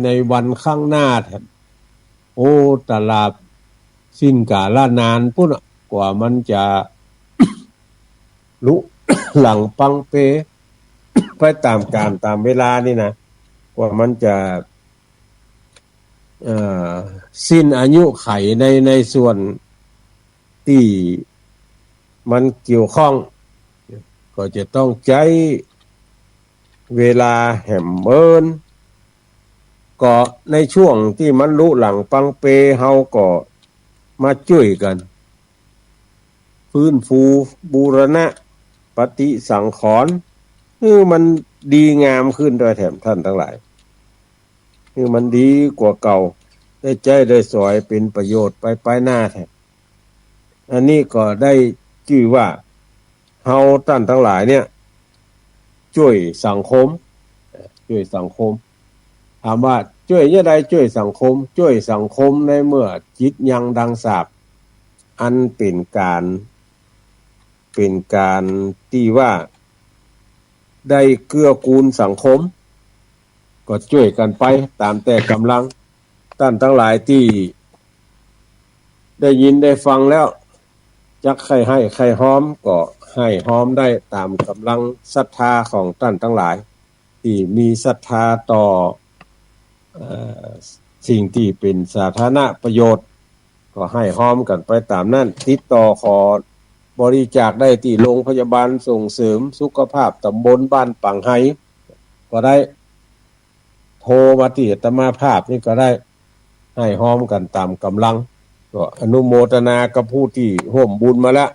S2: ในวันข้างหน้าแท้โอ้ตลาดสิ้นกาลนานพุ่นกว่ามันจะ ลุ หลังปังเป ไปตามกาลตามเวลานี่นะกว่ามันจะสิ้นอายุไขในส่วนที่มันเกี่ยวข้องก็จะต้องใช้เวลาแห่มเมินก็ในช่วงที่มันลุหลังปังเปเฮาก็มาช่วยกันฟื้นฟูบูรณะปฏิสังขรณ์มันดีงามขึ้นโดยแถมท่านทั้งหลายมันดีกว่าเก่าได้ใจได้สวยเป็นประโยชน์ไปหน้าแท้อันนี้ก็ได้ชื่อว่าเฮาท่านทั้งหลายเนี่ยช่วยสังคมถามว่าช่วยยังไงช่วยสังคมในเมื่อจิตยังดังสาบอันเป็นการที่ว่าได้เกื้อกูลสังคมก็ช่วยกันไปตามแต่กำลังท่านทั้งหลายที่ได้ยินได้ฟังแล้วจักใครให้ใครหอมก็ให้หอมได้ตามกำลังศรัทธาของท่านทั้งหลายที่มีศรัทธาต่อสิ่งที่เป็นสาธารณประโยชน์ก็ให้หอมกันไปตามนั้นติดต่อขอบริจาคได้ที่โรงพยาบาลส่งเสริมสุขภาพตำบลบ้านปังไฮก็ได้โทรมาที่อาตมาภาพนี่ก็ได้ให้หอมกันตามกำลังก็อนุโมทนากับผู้ที่ร่วมบุญมาแล้ว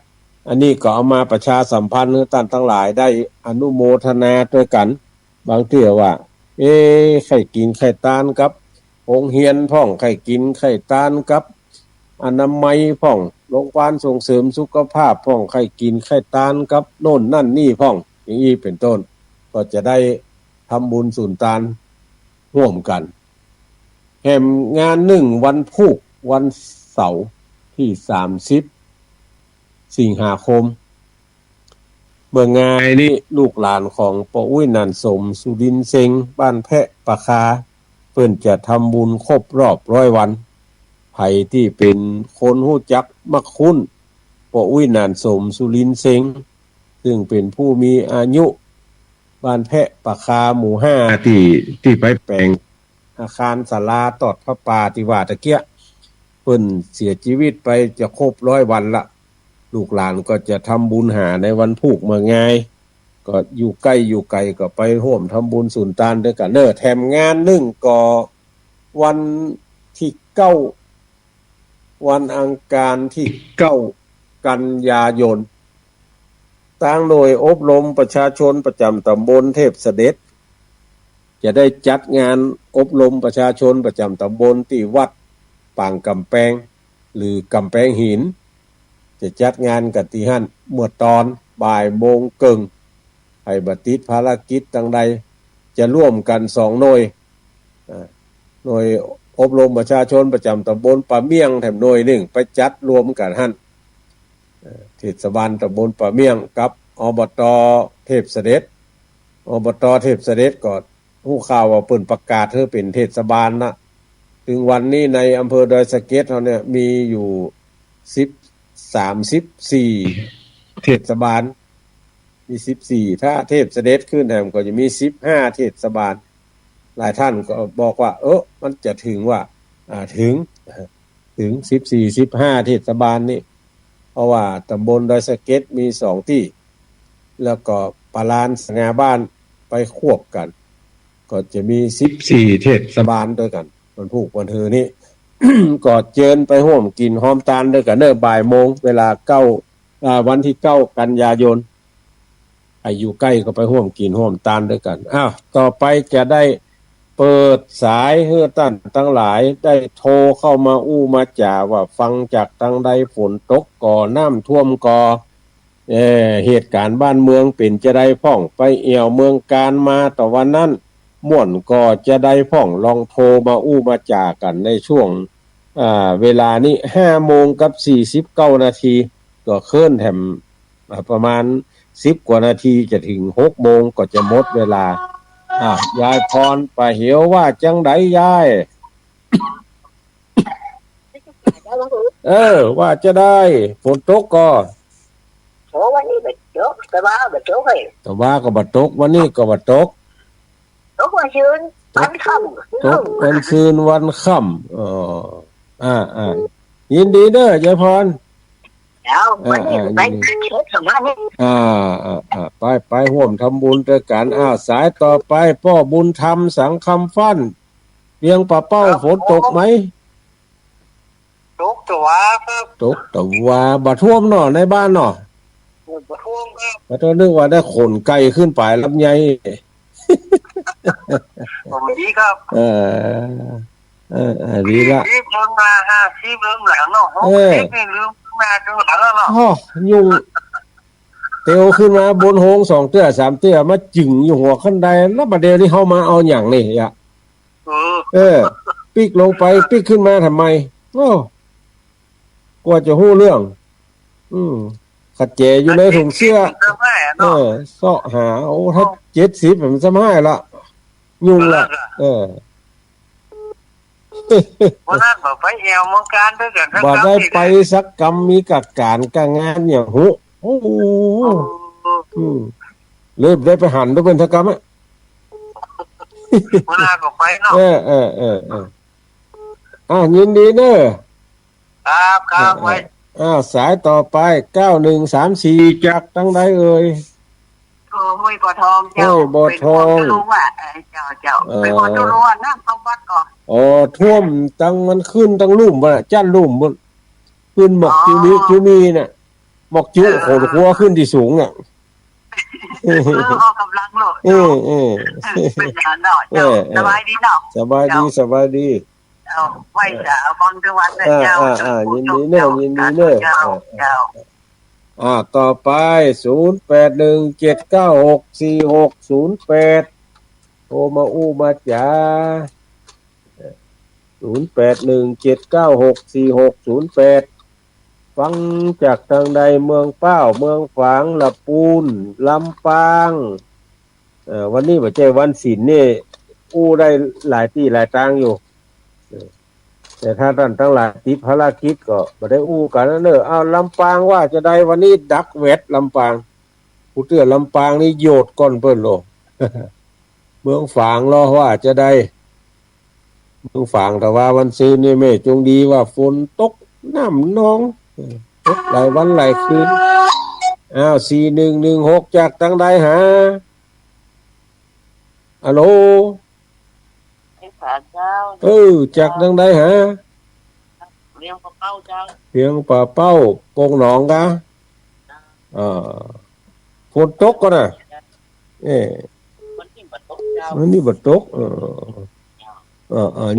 S2: อันนี้ก็เอามาประชาสัมพันธ์ให้ท่านทั้งหลายได้อนุโมทนาด้วยกันบางเทื่อว่าไข่กินไข่ตานกับโรงเรียนพ่องไข่กินไข่ตานกับอนามัยพ่องโรงพยาบาลส่งเสริมสุขภาพพ่องไข่กินไข่ตานกับโน่นนั่นนี่พ่องอย่างนี้เป็นต้นก็จะได้ทำบุญสุนทานร่วมกันแห่มงานวันพุธวันเสาร์ที่30 สิงหาคมเมื่องายนี่ลูกหลานของป้าอุ้ยนันสมสุดินเซงบ้านแพะปะคาเพิ่นจะทำบุญครบรอบ100 วันไผที่เป็นคนฮู้จักมักคุ้นป ปออุ้ยนานสมสุรินทร์เซ็งซึ่งเป็นผู้มีอายุบ้านแพะปะคาหมู่5ที่ไปแปลงอาคารศาลาตอดพระป่าที่ว่าตะเกียเพิ่นเสียชีวิตไปจะครบ100 วันละลูกหลานก็จะทำบุญหาในวันผูกเมื่อไงก็อยู่ใกล้อยู่ไกลก็ไปร่วมทำบุญสุนทานด้วยกันเด้อแถมงานนึงก็วันที่9วันอังคารที่9กันยายนทางหน่วยอบรมประชาชนประจำตำบลเทพเสด็จจะได้จัดงานอบรมประชาชนประจำตำบลที่วัดปางกำแพงหรือกำแพงหินจะจัดงานกันที่หั่นเมื่อตอนบ่ายโมงครึ่งให้บัดติดภารกิจต่างใดจะร่วมกัน2หน่วยหน่วยอบรมประชาชนประจำตำบลป่าเมี่ยงแถมหน่วยหนึ่งไปจัดรวมกันหั่นเทศบาลตำบลป่าเมี่ยงกับอบต.เทพเสด็จอบต.เทพเสด็จก็ผู้ข่าวว่าเปิ่นประกาศเธอเป็นเทศบาลนะถึงวันนี้ในอำเภอดอยสะเก็ดเราเนี่ยมีอยู่34เทศบาลมี14ถ้าเทพเสด็จขึ้นแถมก็จะมี15เทศบาลหลายท่านก็บอกว่ามันจะถึงว่าถึง14 15เทศบาลนี่เพราะว่าตำบลดอยสะเก็ดมี2ที่แล้วก็ปาลานสง่าบ้านไปควบกันก็จะมี14เทศบาลด้วยกันวันพุธวันเธอนี่ ก็เชิญไปร่วมกินหอมตาลด้วยกันเด้อบ่ายโมงเวลาวันที่9กันยายนอายุใกล้ก็ไปร่วมกินร่วมตาลด้วยกันต่อไปจะได้เปิดสายเฮือตั้นทั้งหลายได้โทรเข้ามามาจ่าว่าฟังจากทางใดฝนตกก่อน้ำท่วมก่อเหตุการณ์บ้านเมืองเป็นจะได้พ่องไปเอี่ยวเมืองการมาต่อวันนั้นม่วนก็จะได้พ่องลองโทรมามาจ่ากันในช่วงเวลานี้5:49 นาทีก็เคลื่อนแถมประมาณ10 กว่านาทีจะถึง6 โมงก็จะหมดเวลายายพรป่าเหียวว่าจังไดยายว่าจะได้ฝนตกก็
S3: วันนี้เป็นตกแต่ว่าเป็นตกเลย
S2: แต่ว่าก็บ่ตกวันนี้ก็บ่ตก
S3: วันชื่นวันค่ำ
S2: ตกวันคืนวันค่ำยินดีเด้อยายพร
S3: แล้ววันนี้ไปเชิญสมานี่
S2: ไปร่วมทำบุญด้วยกันสายต่อไปพ่อบุญธรรมสังคำฟั่นเวียงป่าเป้าฝนตกไหม
S3: ตกตัวครับ
S2: ตกตัวบ่ท่วมเนาะในบ้านเนาะ
S3: บ่ท่วมครับ
S2: บ่ต้องนึกว่าได้ขนไก่ขึ้นไปลำไย
S3: ผมดีครับ
S2: ดีละ
S3: รีบลงมา50เริ่มหลังเนาะ60นี่ลืมมาดูหลังแล้วเนาะ
S2: ยุ่งเตียวขึ้นมาบนโฮง2 เตื้อ 3 เตื้อมาจึงอยู่หัวขั้นใดแล้วบัดเดี๋ยวนี้เฮามาเอาหยังนี่ปิกลงไปปิกขึ้นมาทำไมกว่าจะฮู้เรื่องขัดแจอยู่ในถุงเสื้อเสาะหาถ้า70มันสมัยละยุ่งละ
S3: บ่นั่นบ่ไปแอวเมืองการด้วยกัน
S2: บ่ได้ไปสักกรรมมีกัดการการงานอย่างโอ้โหเลยได้ไปหันด้วยเป็นสักกรรม
S3: บ่น่าก็ไปเนา
S2: ะยินดีเด้อ
S3: ครับไว้
S2: สายต่อไป9134จากทางใดเอ่ย
S3: ห้วยบ่อทองเจ้า
S2: เป็นคน
S3: รู้ว่าเจ้าเป็นคนรู้ว่าน้ำเข้าวัดก่อน
S2: ท่วมตั้งมันขึ้นตั้งลุ่มบ่จั่นลุ่มบ่ขึ้นหมอกจุมีน่ะหมอกจุโหดหัวขึ้นที่สูงน่ะ
S3: ออกกำลังโลดเป็นอย่างน้อยสบายดีเนาะ
S2: สบายดี
S3: ไว้จะบางจังหวัดเนี่ยเจ้า
S2: ยินดีเด้อต่อไป0817964608โทรมามาจ๋า0817964608ฟังจากทางใดเมืองเป้าเมืองฝางละปูนลำปางวันนี้บ่ใช่วันศีลนี่ได้หลายที่หลายทางอยู่ แต่ถ้าท่านทั้งหลายติดภารกิจก็บ่ได้อู้กันเนอะเอาลำปางว่าจะได้วันนี้ดักเวทลำปางผู้เตือลำปางนี่โยดก่อนเพิ่นโล เมืองฝางรอว่าจะได้เมืองฝางแต่ว่าวันซื้อนี่แม่จงดีว่าฝนตกน้ำนองตกหลายวันหลายคืนอ้าว4116จากทางใดหาฮัลโหล
S3: ไอ้ฝาเจ้า
S2: จากทางใดหา
S3: เลี้ยงปลาเป้าเจ้า
S2: เพียงป่าเป้าโป่งหนองกะฝนตกก็น่ะ
S3: มันนี่บัดตกเจ้า
S2: มันนี่บัดตก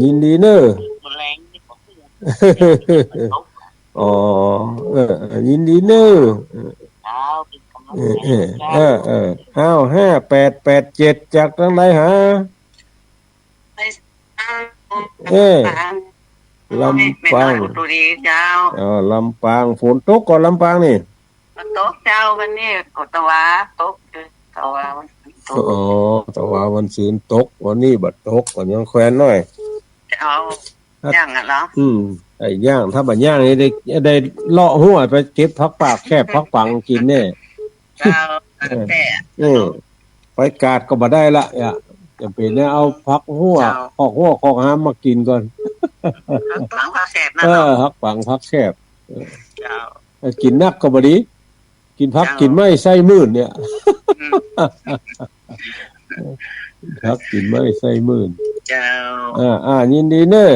S2: ยินดีเนอะ
S3: มันแรงนี่ของ
S2: ยินดีเนอะ
S3: เจ้าเป็นกำลัง
S2: ใจอ้าว5887จากทางใดหาลำปาง
S3: ตุรีเจ้า
S2: ลำปางฝนตกก่อนลำปางนี่
S3: ตกเจ้าวันนี้ตะวาตกตะวาวันตก
S2: ตะวาวันศีลตกวันนี้บัดตกวันยังแควนน้อย
S3: เอาย่างอ่ะเหรอ
S2: ไอ้ย่างถ้าบัดย่างนี่ได้เลาะหัวไปเก็บผักปากแค่ผักปังกินแน่
S3: เจ้าแต่
S2: ไปกาดก็บ่ได้ละจะเป็นเนี่ยเอาผักหัวขอกหามมากินก่อน
S3: ผักแซ่บนะ
S2: ผักปังผักแซ่บ
S3: เจ้า
S2: กินนักก็บ่ดีกินผักกินไม่ไส้มื่นเนี่ยผักกินไม่ไส้มื่น
S3: เจ้
S2: ายินดีเนอะ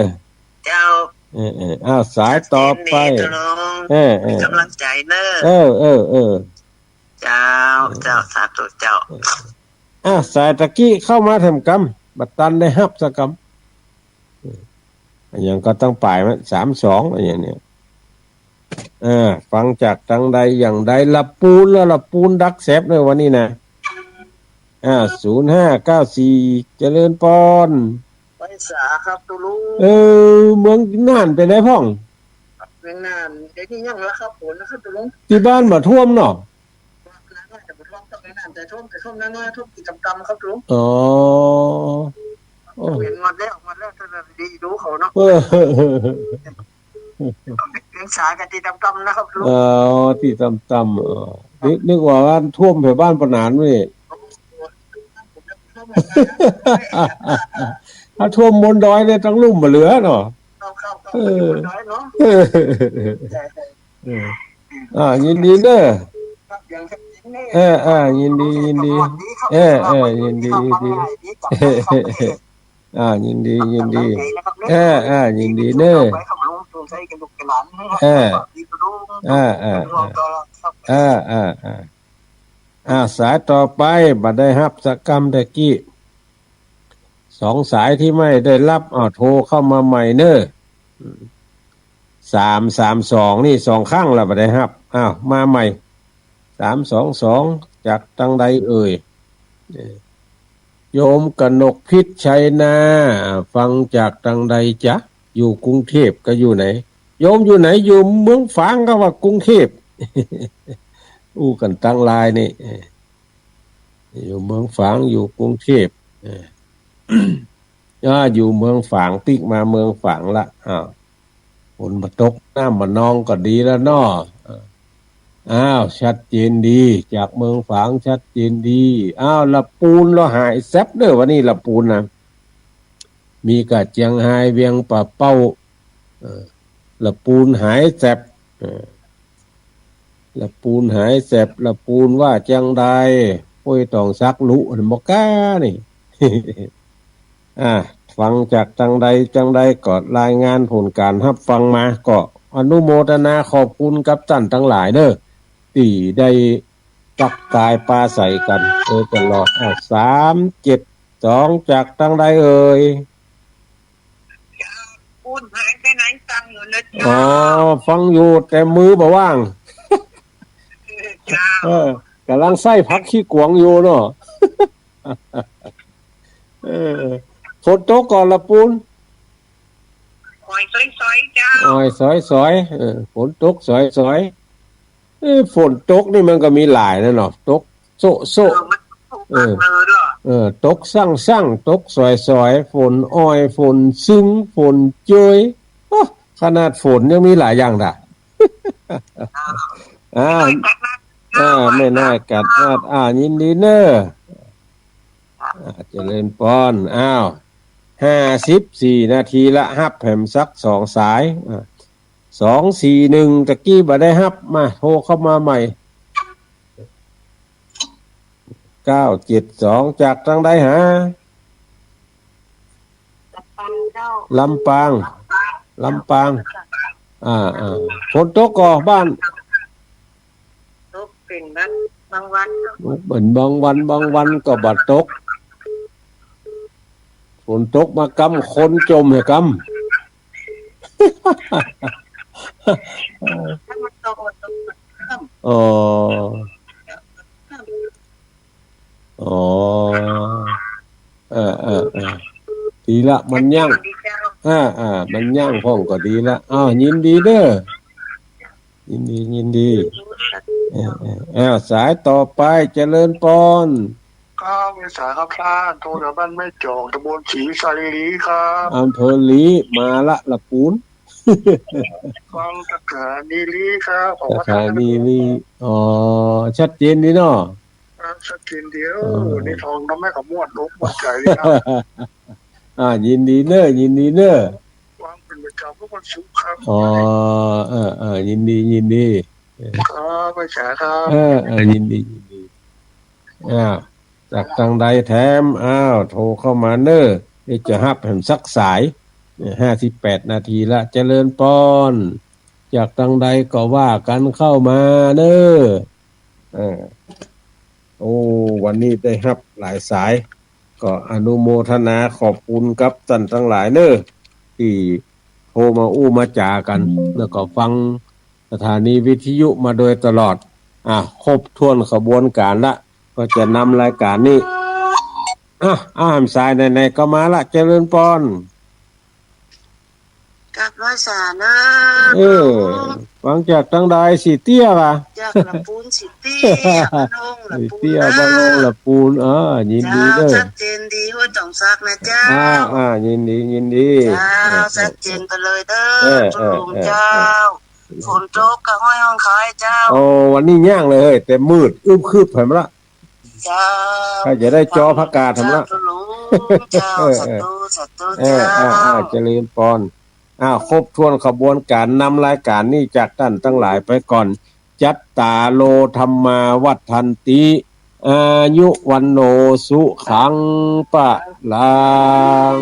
S3: เจ้า
S2: สายต่อไป
S3: กำลังใจเนอะเจ้าสาธุเจ้า
S2: สายตะกี้เข้ามาทำกรรมบัดตันได้ฮับสักกรรมอย่างก็ต้องป่ายมั้ย32อะไรอย่างเนี้ยฟังจากทางใดอย่างใดละปูนแล้วละปูนดักแซบในวันนี้นะ0594เจริญปอน
S3: ไปสาครับตุลุง
S2: เมืองน่านไปไหนพ่อง
S3: เมืองน่านเดี๋ยวนี้ยังละครับฝนนะครับตุลุง
S2: ที่บ้านบ่ท่วมเนาะ
S3: แต่ท่วมน้อยๆท่วมกิจกรรมครับลุงเห็นหมดแล้วถ้าดีดูเขาเนาะเป็นสายกันที่ต่ำๆนะครับลุง
S2: ที่ต่ำๆนึกว่าท่วมแถวบ้านปนานนี่ถ้าท่วมบนดอยเนี่ยต้องลุ่มบ่เหลือเนาะยินดีเด้อยินดียินดียินดียินดียินดียินดียินดีเนอะสายต่อไปบัดได้รับสักกรรมตะกี้2สายที่ไม่ได้รับโทรเข้ามาใหม่เนอะ332นี่2ครั้งแล้วบัดได้รับมาใหม่322จากทางใดเอ่ยโยมกนกพิษชัยนาฟังจากทางใดจ๊ะอยู่กรุงเทพก็อยู่ไหนโยมอยู่ไหนอยู่เมืองฝางก็ว่ากรุงเทพอู้กันตั้งลายนี่อยู่เมืองฝางอยู่กรุงเทพอยู่เมืองฝางติ๊กมาเมืองฝางละฝนมาตกน้ำมานองก็ดีแล้วเนาะชัดเจนดีจากเมืองฝางชัดเจนดีละปูนเราหายแซบเด้อวันนี้ละปูนนะมีกะเจียงไฮ้เวียงป่าเป้าละปูนหายแซบละปูนหายแซบละปูนว่าจังใดป่วยต้องซักลุบ่กล้านี่ ฟังจากจังใดก็รายงานผลการรับฟังมาก็อนุโมทนาขอบคุณกับท่านทั้งหลายเด้อที่ได้จับกายปาใส่กันตลอด372จากจังใดเอ่ย
S3: ปูนหายไปไหนฟังอยู่นะจ๊ะ
S2: ฟังอยู่แต่มือบ่ว่างกำลังใส่พักขี้กวงอยู่เนาะฝนตกก่อนละปูน
S3: อ้อยสอยๆเจ้า
S2: อ้อยสอยฝนตกสอยฝนตกนี่มันก็มีหลายนะเนาะตกโซตกสั่งตกสอยฝนอ้อยฝนซึ้งฝนเจย ขนาดฝนยังมีหลายอย่างด่ะ ไม่น่ากัดนาดยินดีเนอะเจริญปอน54 นาทีละฮับแผมสัก2 สาย241ตะกี้บ่ได้ฮับมาโทรเข้ามาใหม่972จากทางใดหาลำปางฝนตกก่อบ้าน
S3: ตกเป็นบางวัน
S2: เป็นบางวันก็บ่ตกฝนตกมากำคนจมให้กำดีละมันยั่งมันยั่งพ้องก็ดีละยินดีเด้อยินดีสายต่อไปเจริญปอน
S4: ครับสายครับท่านโทรจากบ้านแม่จอกตำบลศรีสาลีครับ
S2: อำเภอลีมาละปูน
S4: ฟังตะขานีลีครับ
S2: ตะขานีลีชัดเจนดีเนาะ
S4: ชัดเจนเดียวนี่ทองน้ำแม่กับม้วนลบหมดใจเลยครับ
S2: ยินดีเนอะ
S4: วางเป็นประจำทุกวันศุกร์ครับ
S2: ยินดี
S4: ครับไปฉายครับ
S2: ยินดีจากทางใดแถมโทรเข้ามาเนอะจะฮับแผมสักสาย58 นาทีละเจริญปอนจากทางใดก็ว่ากันเข้ามาเนอะวันนี้ได้ฮับหลายสายก็อนุโมทนาขอบคุณกับท่านทั้งหลายเนอะที่โทรมามาจากันแล้วก็ฟังสถานีวิทยุมาโดยตลอดครบถ้วนขบวนการละก็จะนำรายการนี้สายไหนๆก็มาละเจริญปอน
S3: กับร้อยสานะ
S2: ฟังจากทางใดสิเตี้ยป่ะ
S3: จากลำปูนสิเตี้ยบ้านงลำปูน
S2: บ้านงลำปูนยินดีเด้อ
S3: ชัดเจนดีห้วยจ่องซักนะเจ้า
S2: ยินดี
S3: ชัดเจนไปเลยเด้อจุลุงเจ้าฝนตกกับห้อยห้องคายเจ้า
S2: วันนี้ย่างเลยแต่มืดอึบคืบแผมละ
S3: เจ้า
S2: ถ้าจะได้จอพักกาทำละ
S3: เจ้าสัตว์เจ้า
S2: เจริญปอนครบถ้วนขบวนการนำรายการนี้จากท่านทั้งหลายไปก่อนจัตตาโลธรรมาวัฏันติอายุวันโนสุขังปะลัง